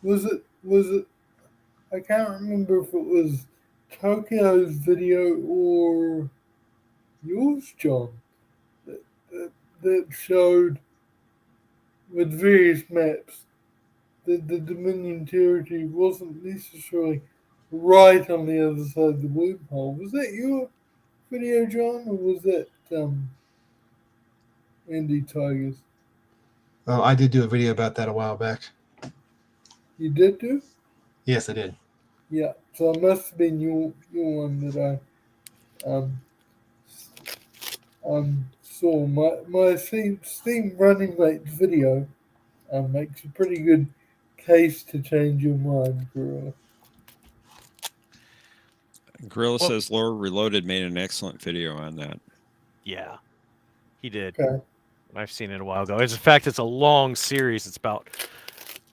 Speaker 3: was it? I can't remember if it was Tokyo's video or yours, John, that showed with various maps that the Dominion territory wasn't necessarily right on the other side of the wormhole. Was that your video, John, or was that Andy Tigers?
Speaker 1: Oh, I did do a video about that a while back.
Speaker 3: You did do?
Speaker 1: Yes, I did.
Speaker 3: Yeah. So it must have been your one that I saw. My Steam running late video makes a pretty good case to change your mind, Gorilla.
Speaker 2: Gorilla
Speaker 5: Well-
Speaker 2: says Lore Reloaded made an excellent video on that.
Speaker 5: Yeah, he did.
Speaker 3: Okay.
Speaker 5: I've seen it a while ago. In fact, it's a long series. It's about,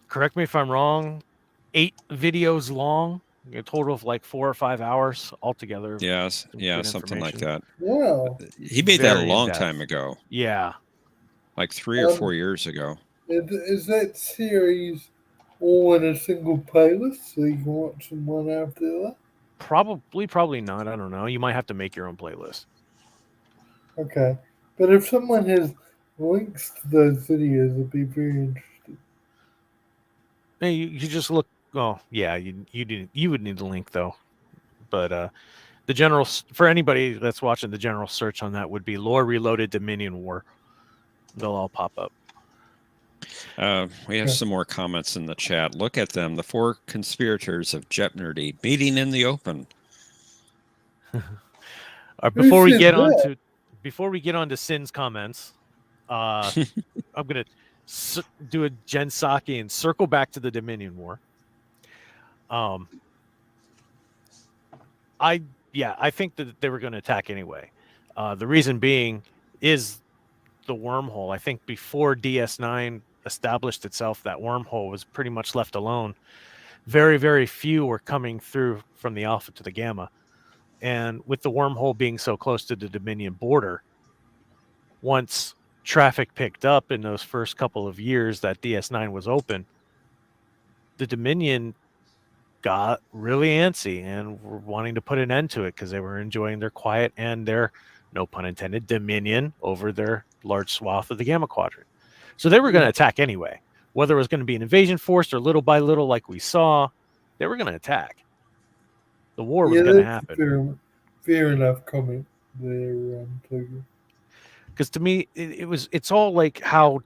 Speaker 5: correct me if I'm wrong, 8 videos long, a total of like 4 or 5 hours altogether.
Speaker 2: Yes,
Speaker 5: Some
Speaker 2: yeah,
Speaker 5: good
Speaker 2: something like that.
Speaker 3: Wow.
Speaker 2: He made that a
Speaker 5: Very
Speaker 2: long
Speaker 5: in-depth.
Speaker 2: time ago,
Speaker 5: Yeah,
Speaker 2: like 3 or 4 years ago.
Speaker 3: Is that series all in a single playlist so you can watch them one after the other?
Speaker 5: probably not. I don't know. You might have to make your own playlist.
Speaker 3: Okay. But if someone has links to those videos, it'd be very interesting.
Speaker 5: Hey, you just look. Oh, yeah, you would need a link though. But the general, for anybody that's watching, the general search on that would be Lore Reloaded Dominion War. They'll all pop up.
Speaker 2: We have some more comments in the chat. Look at them, the 4 conspirators of Jet Nerdy meeting in the open.
Speaker 5: Before we
Speaker 3: said
Speaker 5: get
Speaker 3: that?
Speaker 5: on to Sin's comments, I'm gonna do a Gen Psaki and circle back to the Dominion War. I think that they were going to attack anyway. The reason being is the wormhole. I think before DS9 established itself, that wormhole was pretty much left alone. Very, very few were coming through from the Alpha to the Gamma. And with the wormhole being so close to the Dominion border, once traffic picked up in those first couple of years that DS9 was open, the Dominion got really antsy and were wanting to put an end to it because they were enjoying their quiet and their, no pun intended, dominion over their large swath of the Gamma Quadrant. So they were going to attack anyway. Whether it was going to be an invasion force or little by little like we saw, they were going to attack. The war was going to happen.
Speaker 3: Fair enough comment there, Tiger.
Speaker 5: Because to me, it's all like how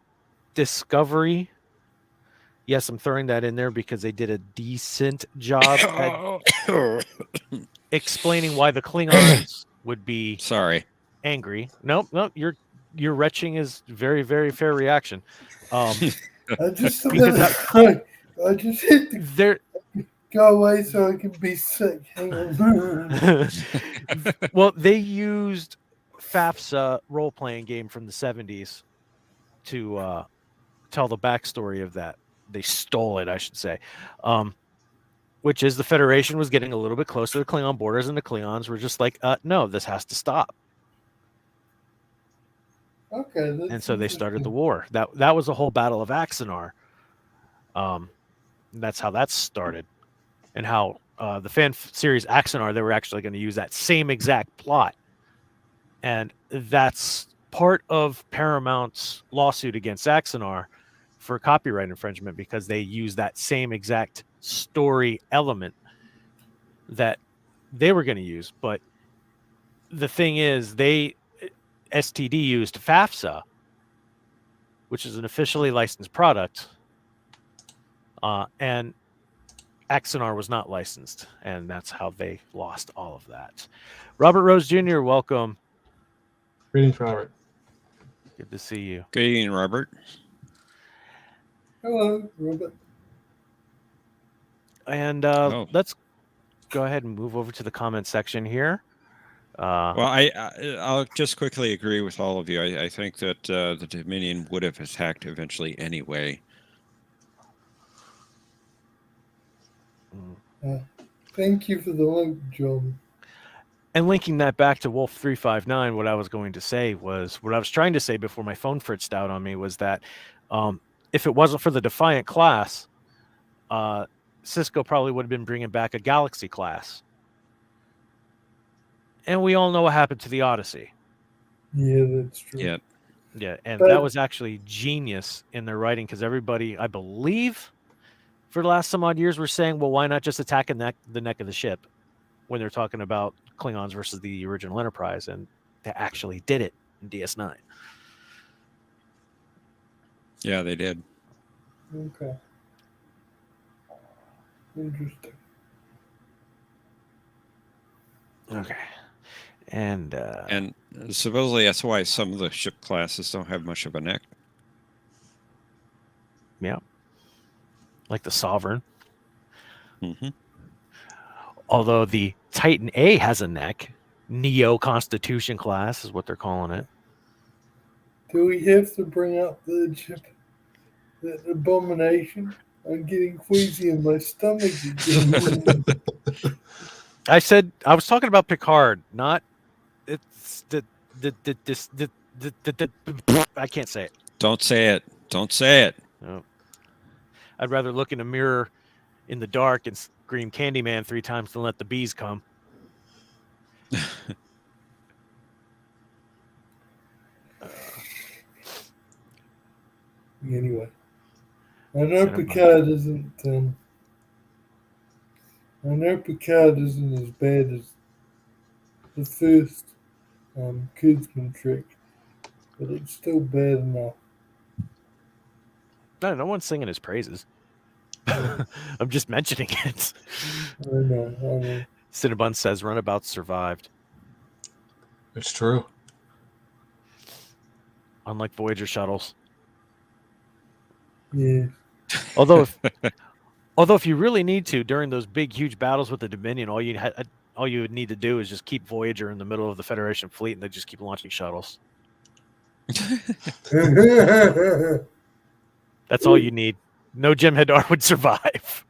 Speaker 5: Discovery, yes, I'm throwing that in there because they did a decent job at explaining why the Klingons would be angry. Nope, your retching is very, very fair reaction.
Speaker 3: I just
Speaker 5: because
Speaker 3: I just hit the go away so I can be sick. Hang on.
Speaker 5: Well, they used FAFSA role-playing game from the 70s to tell the backstory of that. They stole it, I should say. Which is the Federation was getting a little bit close to the Klingon borders, and the Klingons were just like, no, this has to stop.
Speaker 3: Okay.
Speaker 5: And so they started the war. That was the whole Battle of Axanar. That's how that started. And how the fan series Axanar, they were actually going to use that same exact plot. And that's part of Paramount's lawsuit against Axanar for copyright infringement because they use that same exact story element that they were going to use. But the thing is, STD used FAFSA, which is an officially licensed product, and Axanar was not licensed, and that's how they lost all of that. Robert Rose Jr., welcome.
Speaker 1: Greetings, Robert.
Speaker 5: Good to see you.
Speaker 2: Good evening, Robert.
Speaker 3: Hello, Robert.
Speaker 5: And let's go ahead and move over to the comment section here.
Speaker 2: Well, I'll just quickly agree with all of you. I think that the Dominion would have attacked eventually anyway.
Speaker 3: Thank you for the link, John.
Speaker 5: And linking that back to Wolf 359, what I was trying to say before my phone fritzed out on me was that if it wasn't for the Defiant class, Cisco probably would have been bringing back a Galaxy class. And we all know what happened to the Odyssey.
Speaker 3: Yeah, that's true.
Speaker 2: Yeah.
Speaker 5: Yeah, and
Speaker 3: But-
Speaker 5: that was actually genius in their writing because everybody, I believe, for the last some odd years, were saying, well, why not just attack the neck of the ship when they're talking about Klingons versus the original Enterprise, and they actually did it in DS9.
Speaker 2: Yeah, they did.
Speaker 3: Okay. Interesting.
Speaker 5: Okay. And
Speaker 2: supposedly that's why some of the ship classes don't have much of a neck.
Speaker 5: yeah, like the Sovereign.
Speaker 2: Mm-hmm.
Speaker 5: Although the Titan A has a neck, Neo Constitution class is what they're calling it.
Speaker 3: Do we have to bring up the abomination? I'm getting queasy in my stomach again.
Speaker 5: I was talking about Picard, not it's I can't say it.
Speaker 2: Don't say it. Don't say it.
Speaker 5: No. I'd rather look in a mirror in the dark and scream Candyman 3 times than let the bees come.
Speaker 3: Anyway, I know
Speaker 5: Cinema.
Speaker 3: Picard isn't. I know Picard isn't as bad as the first Kidsman trick, but it's still bad enough.
Speaker 5: No one's singing his praises. I'm just mentioning it.
Speaker 3: I know.
Speaker 5: Cinnabon says Runabout survived.
Speaker 1: It's true.
Speaker 5: Unlike Voyager shuttles.
Speaker 3: Yeah.
Speaker 5: Although if you really need to, during those big, huge battles with the Dominion, all you would need to do is just keep Voyager in the middle of the Federation fleet, and they just keep launching shuttles. That's all you need. No Jim Hadar would survive.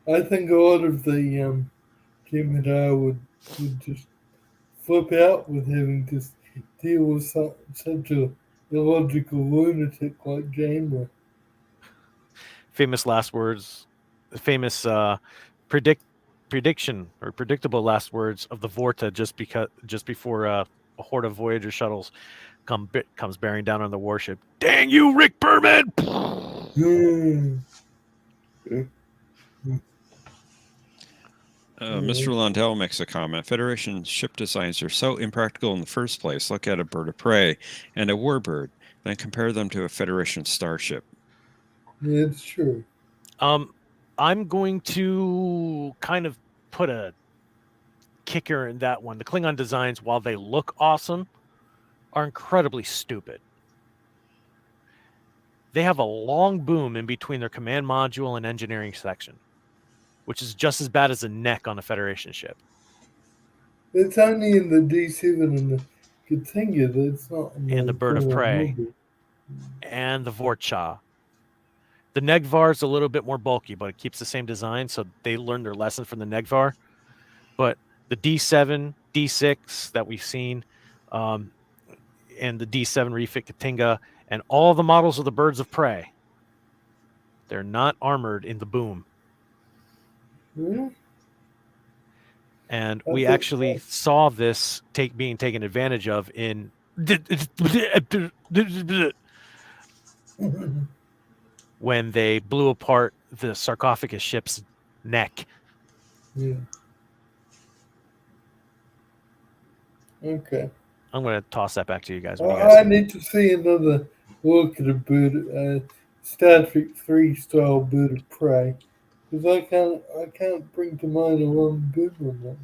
Speaker 3: I think a lot of the Jim Hadar would just flip out with having to deal with such a illogical lunatic like Janeway.
Speaker 5: Famous last words, famous prediction or predictable last words of the Vorta just before a horde of Voyager shuttles comes bearing down on the warship. Dang you, Rick Berman!
Speaker 2: Mr. Lundell makes a comment. Federation ship designs are so impractical in the first place. Look at a bird of prey and a warbird, then compare them to a Federation starship.
Speaker 3: Yeah, it's true.
Speaker 5: I'm going to kind of put a kicker in that one. The Klingon designs, while they look awesome, are incredibly stupid. They have a long boom in between their command module and engineering section, which is just as bad as a neck on a Federation ship.
Speaker 3: It's only in the D7 and the Katinga that it's not in
Speaker 5: And the Bird of Prey.
Speaker 3: movie.
Speaker 5: And the Vorcha. The Negvar is a little bit more bulky, but it keeps the same design, so they learned their lesson from the Negvar. But the D7, D6 that we've seen, and the D7 refit Katinga, and all the models of the Birds of Prey, they're not armored in the boom.
Speaker 3: Really?
Speaker 5: And
Speaker 3: I
Speaker 5: we
Speaker 3: think
Speaker 5: actually saw this being taken advantage of in when they blew apart the sarcophagus ship's neck.
Speaker 3: Yeah. Okay.
Speaker 5: I'm going to toss that back to you guys.
Speaker 3: I need to see another look at a bird, Star Trek 3 style bird of prey, because I can't bring to mind a one bird on that.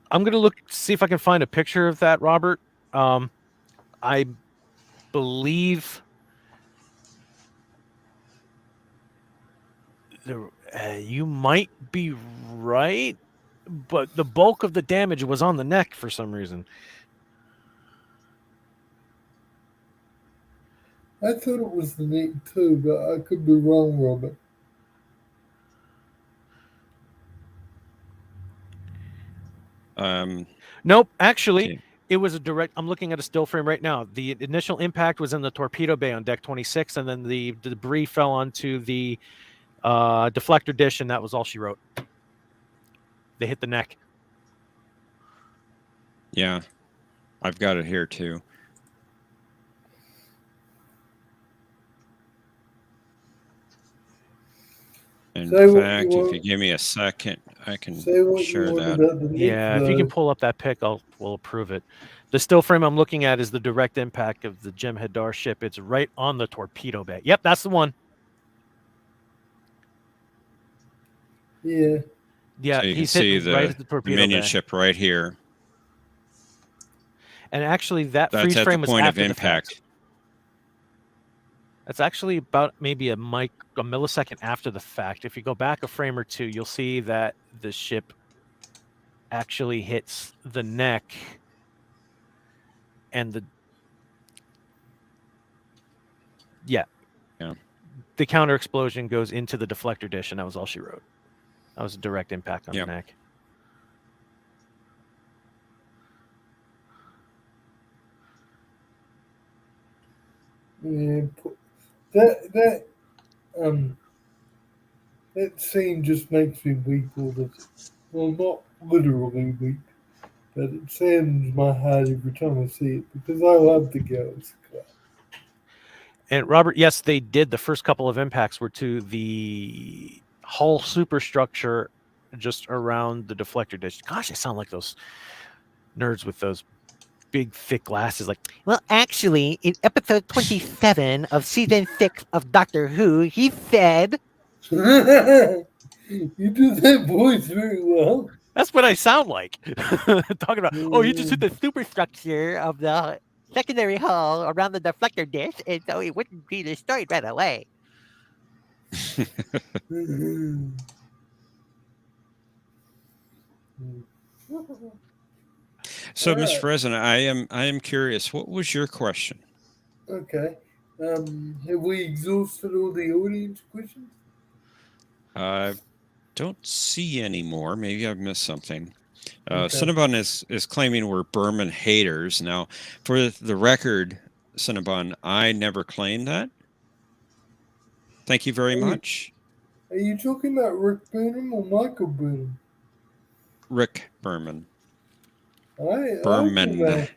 Speaker 5: I'm going to see if I can find a picture of that, Robert. I believe You might be right, but the bulk of the damage was on the neck for some reason.
Speaker 3: I thought it was the neck too, but I could be wrong, Robert.
Speaker 5: Nope, actually,
Speaker 2: Okay.
Speaker 5: it was a direct. I'm looking at a still frame right now. The initial impact was in the torpedo bay on deck 26, and then the debris fell onto the deflector dish, and that was all she wrote. They hit the neck.
Speaker 2: Yeah, I've got it here too. In fact, if you give me a second, I can share that.
Speaker 5: Yeah, if you can pull up that pic, we'll approve it. The still frame I'm looking at is the direct impact of the Jim Hadar ship. It's right on the torpedo bay. Yep, that's the one.
Speaker 3: Yeah.
Speaker 5: Yeah,
Speaker 2: so you
Speaker 5: he's
Speaker 2: can see
Speaker 5: hitting right at the torpedo
Speaker 2: minion
Speaker 5: bay.
Speaker 2: ship right here.
Speaker 5: And actually, that
Speaker 2: That's
Speaker 5: freeze
Speaker 2: at
Speaker 5: frame
Speaker 2: the
Speaker 5: was
Speaker 2: point of
Speaker 5: after the
Speaker 2: impact.
Speaker 5: fact. That's actually about maybe a millisecond after the fact. If you go back a frame or two, you'll see that the ship actually hits the neck, and the counter explosion goes into the deflector dish, and that was all she wrote. That was a direct impact on the neck.
Speaker 3: Yeah, that scene just makes me weep all the time. Well, not literally weep, but it saddens my heart every time I see it because I love the girls.
Speaker 5: And Robert, yes, they did. The first couple of impacts were to the hull superstructure just around the deflector dish. Gosh, I sound like those nerds with those big, thick glasses. Like,
Speaker 6: well, actually, in episode 27 of season 6 of Doctor Who, he said,
Speaker 3: You do that voice very well.
Speaker 5: That's what I sound like. Talking about,
Speaker 6: you just hit the superstructure of the secondary hull around the deflector dish, and so it wouldn't be destroyed right away.
Speaker 2: So, Mr. President, I am curious. What was your question?
Speaker 3: Okay. Have we exhausted all the audience questions?
Speaker 2: Don't see any more. Maybe I've missed something. Cinnabon is claiming we're Berman haters. Now, for the record, Cinnabon, I never claimed that. Thank you very much.
Speaker 3: Are you talking about Rick Burnham or Michael Burnham?
Speaker 2: Rick Berman.
Speaker 3: Berman.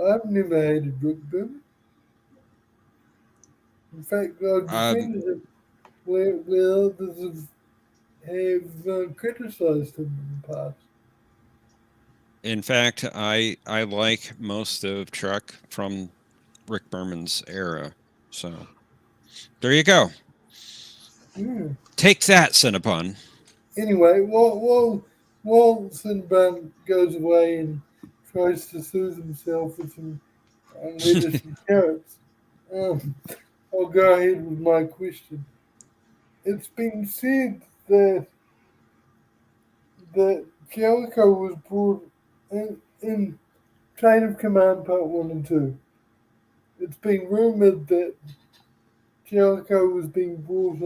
Speaker 3: I've never hated Rick Burnham. In fact, I've defended him where others have criticized him in the past.
Speaker 2: In fact, I like most of Trek from Rick Berman's era. So there you go.
Speaker 3: Yeah.
Speaker 2: Take that, Cinnabon.
Speaker 3: Anyway, while Cinnabon goes away and tries to soothe himself with some lettuce and carrots, I'll go ahead with my question. It's been said that Jellicoe was brought in Chain of Command Part 1 and 2. It's been rumored that Jellicoe was being brought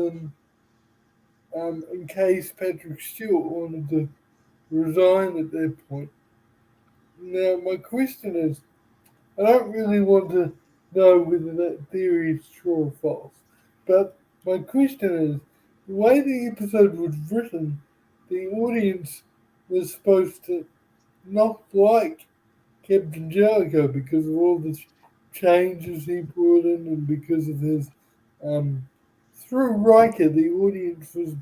Speaker 3: in case Patrick Stewart wanted to resign at that point. Now, my question is, I don't really want to know whether that theory is true or false, but my question is, the way the episode was written, the audience was supposed to not like Captain Jellicoe because of all the changes he brought in and because of his through Riker, the audience was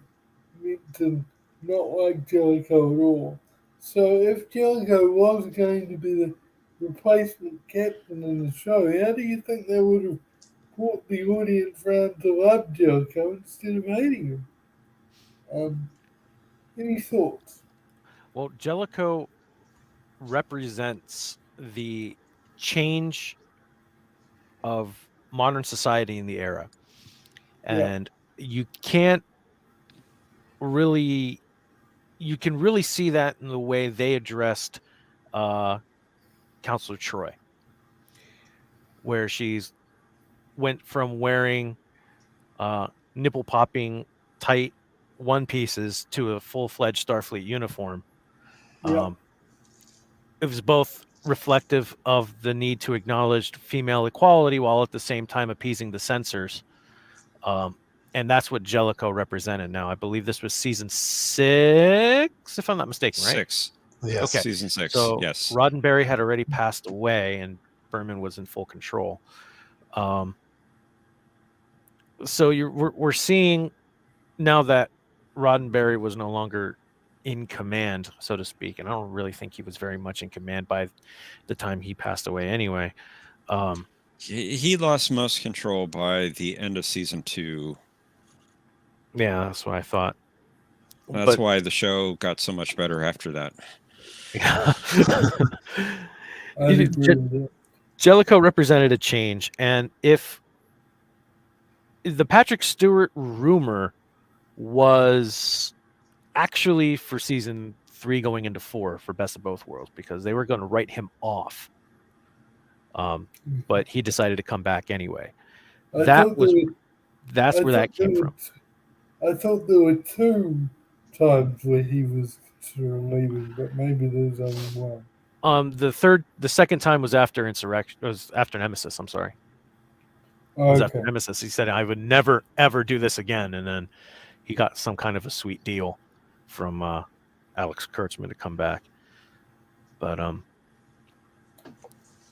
Speaker 3: meant to not like Jellicoe at all. So if Jellicoe was going to be the replacement captain in the show, how do you think they would have brought the audience round to love Jellicoe instead of hating him? Any thoughts?
Speaker 5: Well, Jellicoe represents the change of modern society in the era. And you can't really, you can really see that in the way they addressed Counselor Troy, where she's went from wearing nipple popping tight one pieces to a full-fledged Starfleet uniform.
Speaker 3: Yeah.
Speaker 5: It was both reflective of the need to acknowledge female equality while at the same time appeasing the censors. And that's what Jellicoe represented. Now, I believe this was season 6, if I'm not mistaken, right?
Speaker 2: 6.
Speaker 1: Yes.
Speaker 5: Okay.
Speaker 2: Season 6.
Speaker 5: So
Speaker 2: yes.
Speaker 5: Roddenberry had already passed away, and Berman was in full control. So we're seeing now that Roddenberry was no longer in command, so to speak, and I don't really think he was very much in command by the time he passed away anyway.
Speaker 2: He lost most control by the end of season 2.
Speaker 5: Yeah, that's what I thought.
Speaker 2: That's why the show got so much better after that.
Speaker 5: Yeah.
Speaker 3: I agree with that.
Speaker 5: Jellicoe represented a change, and if the Patrick Stewart rumor was actually for season 3 going into 4 for Best of Both Worlds, because they were going to write him off, but he decided to come back anyway. That's where that came from.
Speaker 3: I thought there were 2 times where he was considering leaving, but maybe there's only one.
Speaker 5: The second time was after Insurrection. It was after Nemesis. I'm sorry. It was after Nemesis. He said, "I would never ever do this again," and then he got some kind of a sweet deal from Alex Kurtzman to come back. But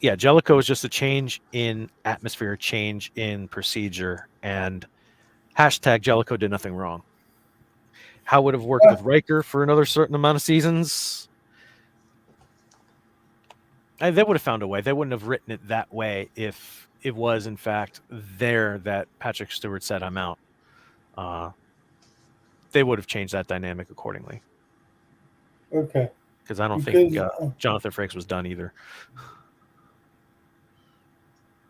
Speaker 5: yeah, Jellicoe is just a change in atmosphere, a change in procedure, and hashtag Jellicoe did nothing wrong. How would it have worked with Riker for another certain amount of seasons? They would have found a way. They wouldn't have written it that way if it was, in fact, there that Patrick Stewart said, "I'm out." They would have changed that dynamic accordingly.
Speaker 3: Okay.
Speaker 5: Because I don't think Jonathan Frakes was done either.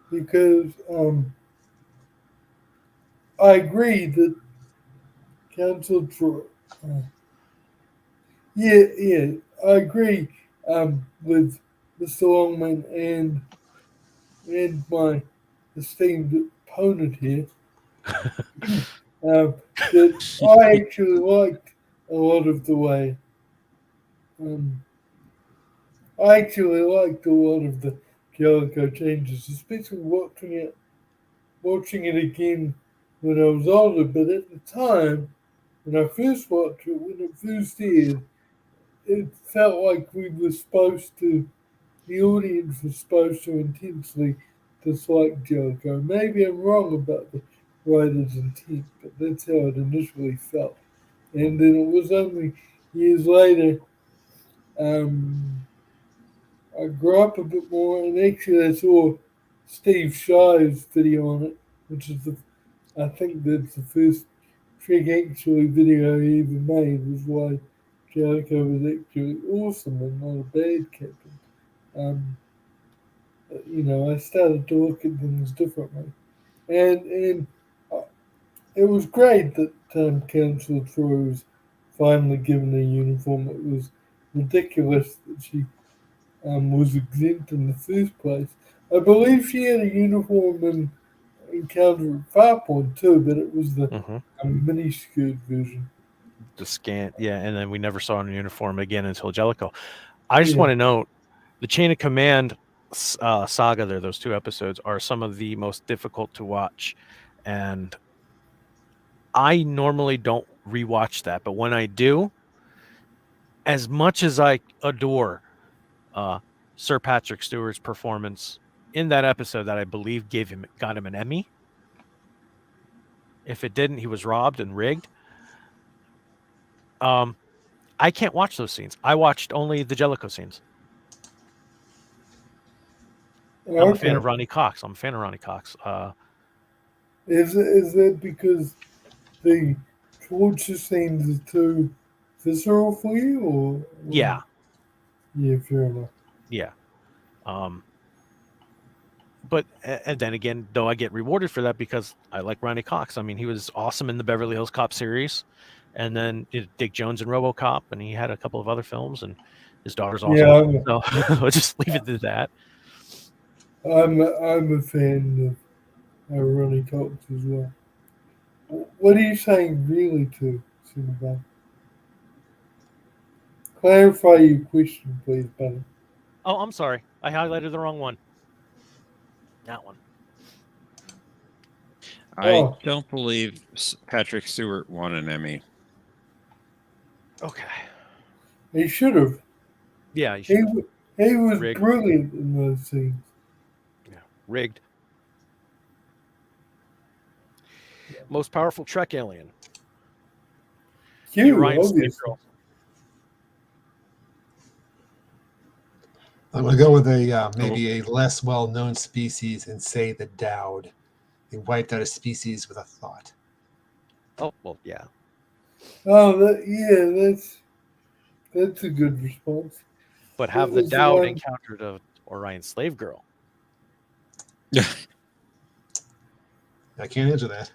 Speaker 3: Because I agree that Council Troy. Yeah, I agree with Mr. Longman and my esteemed opponent here. That I actually liked a lot of the way. I actually liked a lot of the Jellicoe changes, especially watching it again when I was older. But at the time, when I first watched it, when it first aired, it felt like the audience was supposed to intensely dislike Jellicoe. Maybe I'm wrong about the writer's intent, but that's how it initially felt. And then it was only years later, I grew up a bit more, and actually I saw Steve Shive's video on it, which is I think that's the first Trek actually video he ever made, was why Jellicoe was actually awesome and not a bad captain. I started to look at things differently, and it was great that Councillor Troy was finally given a uniform. It was ridiculous that she was exempt in the first place. I believe she had a uniform in Encounter at Farpoint too, but it was the mini skirt version.
Speaker 5: The scant, yeah, and then we never saw her in uniform again until Jellicoe. I just want to note the Chain of Command saga there, those 2 episodes are some of the most difficult to watch, and I normally don't rewatch that, but when I do, as much as I adore Sir Patrick Stewart's performance in that episode, that I believe got him an Emmy. If it didn't, he was robbed and rigged. I can't watch those scenes. I watched only the Jellicoe scenes.
Speaker 3: Okay.
Speaker 5: I'm a fan of Ronnie Cox.
Speaker 3: Is that because the torture scenes are too visceral for you, or?
Speaker 5: Yeah.
Speaker 3: Yeah, fair enough.
Speaker 5: Yeah. But and then again, though, I get rewarded for that because I like Ronnie Cox. I mean, he was awesome in the Beverly Hills Cop series, and then Dick Jones and RoboCop, and he had a couple of other films, and his daughter's also.
Speaker 3: Yeah,
Speaker 5: So we'll just leave it to that.
Speaker 3: I'm a fan of Ronnie Cox as well. What are you saying really to Cinnabar? Clarify your question, please, buddy.
Speaker 5: Oh, I'm sorry. I highlighted the wrong one. That one.
Speaker 2: I don't believe Patrick Stewart won an Emmy.
Speaker 5: Okay.
Speaker 3: He should have.
Speaker 5: Yeah, he should have.
Speaker 3: He was
Speaker 5: Rigged.
Speaker 3: brilliant in those scenes.
Speaker 5: Yeah, rigged. Most powerful Trek alien.
Speaker 3: You,
Speaker 5: Ryan
Speaker 3: obviously.
Speaker 5: Slave Girl.
Speaker 1: I'm going to go with a maybe a less well-known species and say the Dowd. They wiped out a species with a thought.
Speaker 5: Oh, well, yeah.
Speaker 3: Oh, that's a good response.
Speaker 5: But have the Dowd encountered a Orion slave girl?
Speaker 1: I can't answer that.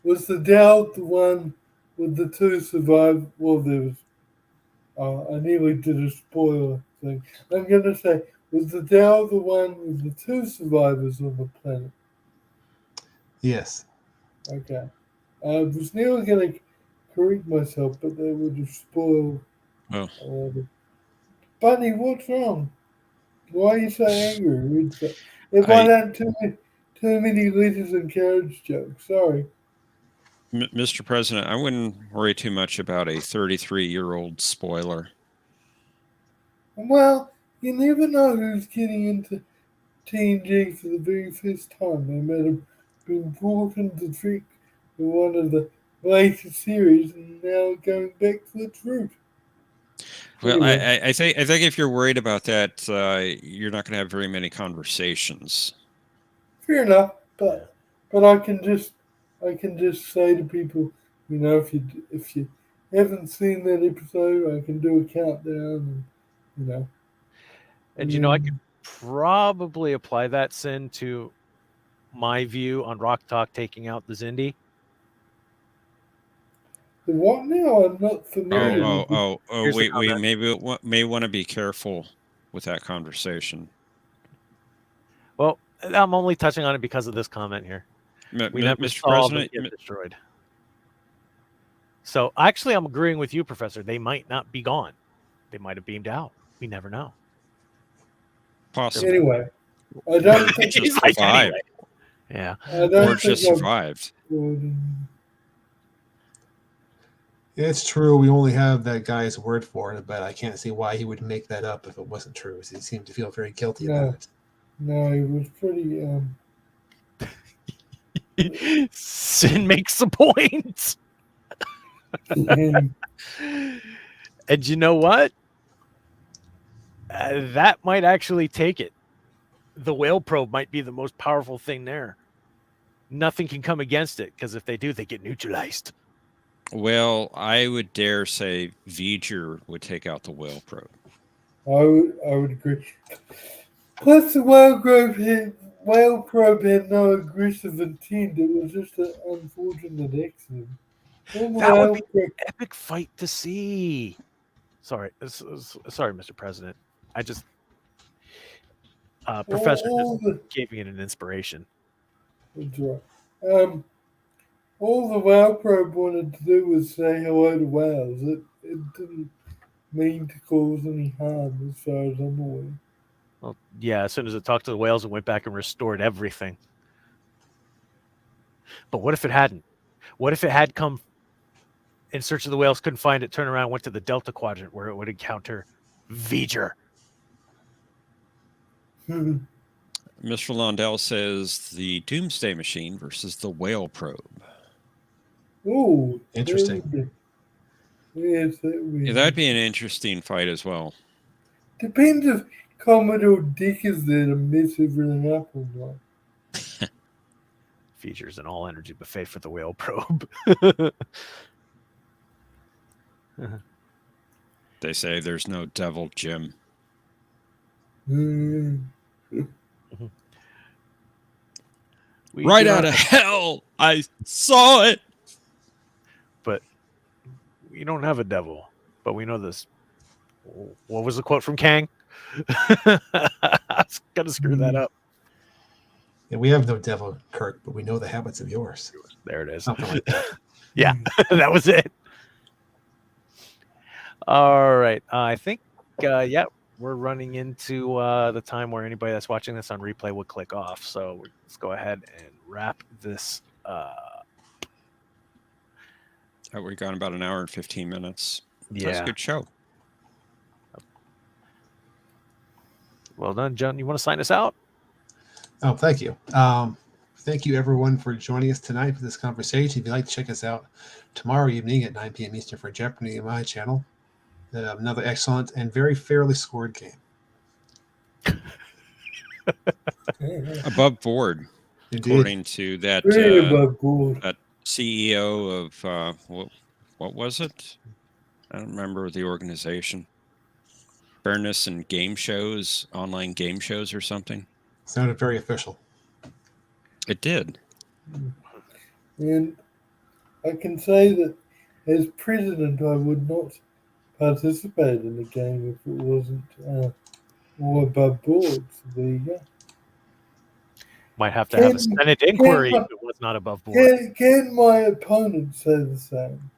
Speaker 3: Was the Dowd the one with the two survivors? Well, there was. I nearly did a spoiler thing. I'm going to say, was the Dowd the one with the two survivors on the planet?
Speaker 1: Yes.
Speaker 3: Okay. I was nearly going to correct myself, but they would have spoiled.
Speaker 2: Oh.
Speaker 3: Bunny, what's wrong? Why are you so angry? If I done too many letters and carriage jokes, sorry.
Speaker 2: Mr. President, I wouldn't worry too much about a 33-year-old spoiler.
Speaker 3: Well, you never know who's getting into TNG for the very first time. They might have been brought into Trek for one of the later series and now going back to its root.
Speaker 2: Well, anyway. I think if you're worried about that, you're not going to have very many conversations.
Speaker 3: Fair enough, but I can just say to people, you know, if you haven't seen that episode, I can do a countdown, and you know.
Speaker 5: And you know, I could probably apply that sin to my view on Rock Talk taking out the Xindi.
Speaker 3: The what now? I'm not familiar.
Speaker 2: We may want to be careful with that conversation.
Speaker 5: Well, I'm only touching on it because of this comment here. We never
Speaker 2: Mr.
Speaker 5: saw
Speaker 2: President,
Speaker 5: them get destroyed. So actually, I'm agreeing with you, Professor. They might not be gone. They might have beamed out. We never know.
Speaker 2: Possibly.
Speaker 3: Anyway, I don't think
Speaker 2: just survived.
Speaker 5: Yeah.
Speaker 2: Or just survived.
Speaker 1: It's true. We only have that guy's word for it, but I can't see why he would make that up if it wasn't true. He seemed to feel very guilty about it.
Speaker 3: No, he was pretty.
Speaker 5: Sin makes the point. And you know what? That might actually take it. The whale probe might be the most powerful thing there. Nothing can come against it, because if they do, they get neutralized.
Speaker 2: Well, I would dare say Iger would take out the whale probe.
Speaker 3: I would agree. Plus, the whale probe had no aggressive intent. It was just an unfortunate accident.
Speaker 5: That would be an epic fight to see. Sorry, Mr. President. I just Professor just gave me an inspiration.
Speaker 3: That's right. All the whale probe wanted to do was say hello to whales. It didn't mean to cause any harm, as far as I'm aware.
Speaker 5: Well, yeah, as soon as it talked to the whales, it went back and restored everything. But what if it hadn't? What if it had come in search of the whales, couldn't find it, turned around, went to the Delta Quadrant where it would encounter Iger?
Speaker 2: Mr. Londell says the Doomsday Machine versus the whale probe.
Speaker 3: Oh,
Speaker 1: interesting.
Speaker 3: Yes,
Speaker 2: that'd be an interesting fight as well.
Speaker 3: Depends if Commodore Dick is there to mess everything up or not.
Speaker 5: Features an all-energy buffet for the whale probe.
Speaker 2: They say there's no devil, Jim. Right out of hell, I saw it.
Speaker 5: But we don't have a devil. But we know this. What was the quote from Kang? I was gonna screw that up.
Speaker 1: Yeah, we have no devil, Kirk, but we know the habits of yours.
Speaker 5: There it is.
Speaker 1: Something like that.
Speaker 5: Yeah, that was it. All right. I think, yeah, we're running into the time where anybody that's watching this on replay would click off. So let's go ahead and wrap this.
Speaker 2: We've gone about an hour and 15 minutes.
Speaker 5: Yeah.
Speaker 2: That's a good show.
Speaker 5: Well done, John. You want to sign us out?
Speaker 1: Oh, thank you. Thank you, everyone, for joining us tonight for this conversation. If you'd like to check us out tomorrow evening at 9 p.m. Eastern for Jeopardy! On my channel, another excellent and very fairly scored game.
Speaker 2: Above board,
Speaker 1: Indeed.
Speaker 2: according to that
Speaker 3: Above board.
Speaker 2: that CEO of what was it? I don't remember the organization. Fairness and game shows, online game shows or something.
Speaker 1: Sounded very official.
Speaker 2: It did.
Speaker 3: And I can say that as president, I would not participate in the game if it wasn't all above board. So there you go.
Speaker 5: Might have to have a Senate inquiry if it was not above board.
Speaker 3: Can my opponent say the same?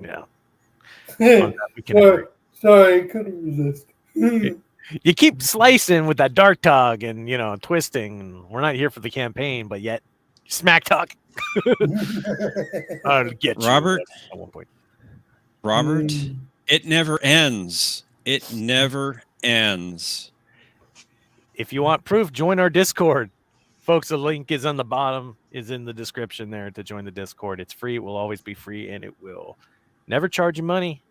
Speaker 5: Yeah.
Speaker 3: Hey,
Speaker 5: We can agree.
Speaker 3: sorry, I couldn't resist.
Speaker 5: You keep slicing with that dark talk and twisting. And we're not here for the campaign, but yet smack talk. I'll get you
Speaker 2: Robert.
Speaker 5: at one point.
Speaker 2: Robert, it never ends. It never ends.
Speaker 5: If you want proof, join our Discord. Folks, the link is on the bottom, is in the description there to join the Discord. It's free. It will always be free, and it will never charge you money.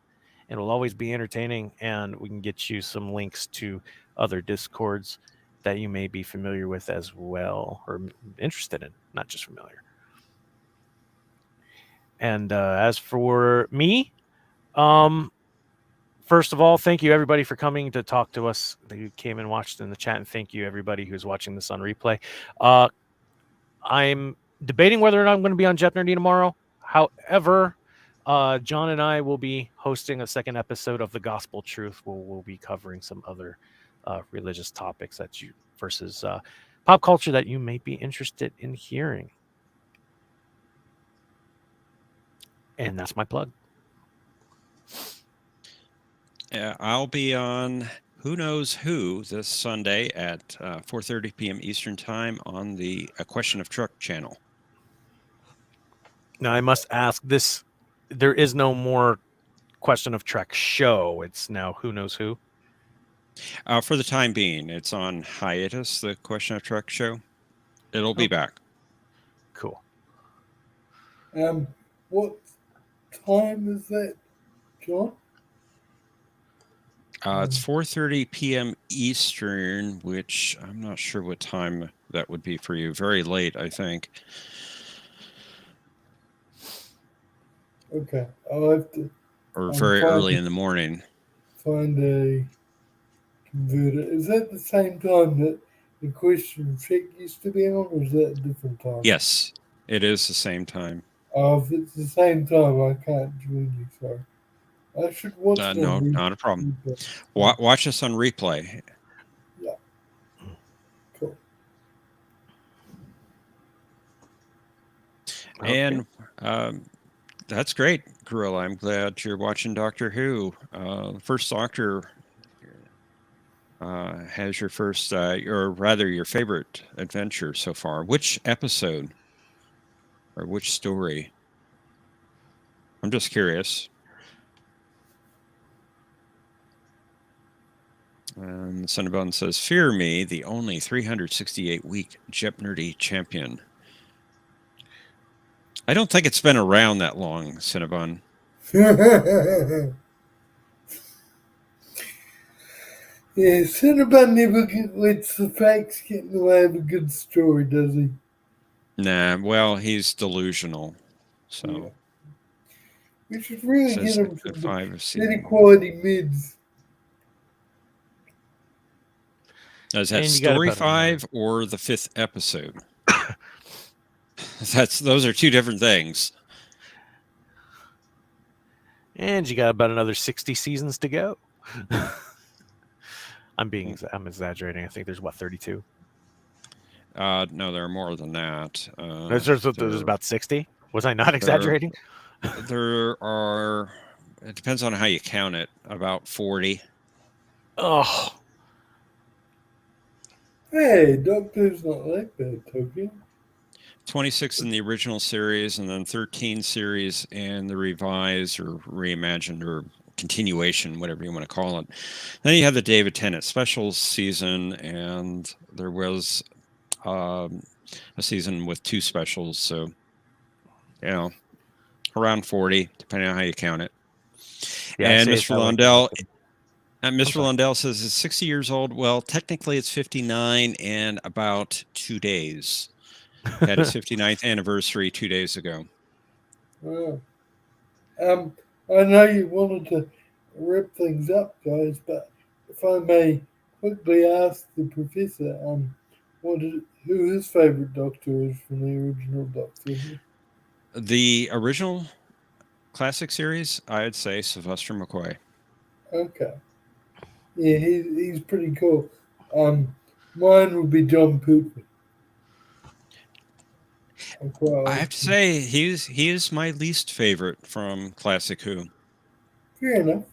Speaker 5: It will always be entertaining, and we can get you some links to other Discords that you may be familiar with as well, or interested in, not just familiar. And as for me, first of all, thank you everybody for coming to talk to us. You came and watched in the chat, and thank you everybody who's watching this on replay. I'm debating whether or not I'm going to be on Jeopardy! Tomorrow. However, John and I will be hosting a second episode of The Gospel Truth, where we'll be covering some other religious topics versus pop culture that you may be interested in hearing. And that's my plug.
Speaker 2: I'll be on Who Knows Who this Sunday at 4:30 p.m. Eastern Time on the A Question of Truck channel.
Speaker 5: Now, I must ask this. There is no more Question of Trek show. It's now Who Knows Who.
Speaker 2: For the time being, it's on hiatus, the Question of Truck show. It'll be back.
Speaker 5: Cool.
Speaker 3: What time is that, John?
Speaker 2: It's 4:30 p.m. Eastern, which I'm not sure what time that would be for you. Very late, I think.
Speaker 3: Okay, I'll have to.
Speaker 2: Or very early in the morning.
Speaker 3: Find a converter. Is that the same time that the Question Check used to be on, or is that a different time?
Speaker 2: Yes, it is the same time.
Speaker 3: If it's the same time, I can't join you. Sorry. I should watch.
Speaker 2: No, not a problem. Watch us on replay.
Speaker 3: Yeah. Cool.
Speaker 2: And that's great, Gorilla. I'm glad you're watching Doctor Who. The first Doctor has your first, or rather your favorite adventure so far. Which episode or which story? I'm just curious. And Cinnabon says, "Fear me, the only 368-week Jeopardy champion." I don't think it's been around that long, Cinnabon.
Speaker 3: Yeah, Cinnabon never lets the facts get in the way of a good story, does he?
Speaker 2: Nah, well, he's delusional. So
Speaker 3: Yeah. We should really
Speaker 2: says
Speaker 3: get him
Speaker 2: good
Speaker 3: some
Speaker 2: five of
Speaker 3: better
Speaker 2: season.
Speaker 3: quality mids.
Speaker 2: Is that
Speaker 5: And you got
Speaker 2: story
Speaker 5: about
Speaker 2: 5 or the 5th episode? Those are two different things.
Speaker 5: And you got about another 60 seasons to go. I'm exaggerating. I think there's 32.
Speaker 2: No, there are more than that.
Speaker 5: There's about 60. Was I not exaggerating?
Speaker 2: There are. It depends on how you count it. About 40.
Speaker 5: Oh,
Speaker 3: Hey, Doctor's not like that, Tokyo.
Speaker 2: 26 in the original series, and then 13 series in the revised or reimagined or continuation, whatever you want to call it. Then you have the David Tennant special season, and there was a season with 2 specials. So, around 40, depending on how you count it.
Speaker 5: yeah.
Speaker 2: And Mr. Lundell. Mr. Lundell says it's 60 years old. Well, technically it's 59 and about 2 days. Had his 59th anniversary 2 days ago.
Speaker 3: Wow. I know you wanted to wrap things up, guys, but if I may quickly ask the professor, who his favorite Doctor is from the original Doctor Who?
Speaker 2: The original classic series, I'd say Sylvester McCoy.
Speaker 3: Okay. Yeah, he's pretty cool. Mine would be John Poopy.
Speaker 2: I have to say he is my least favorite from Classic Who.
Speaker 3: Fair enough.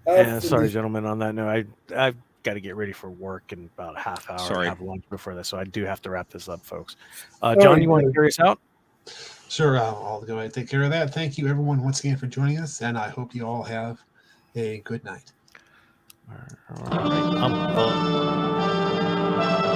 Speaker 5: Yeah, sorry, gentlemen. On that note, I've got to get ready for work in about a half hour.
Speaker 2: Sorry.
Speaker 5: I have lunch before this, so I do have to wrap this up, folks. John, you want to carry us out?
Speaker 1: Sure, I'll go ahead and take care of that. Thank you, everyone, once again for joining us, and I hope you all have a good night.
Speaker 5: All right.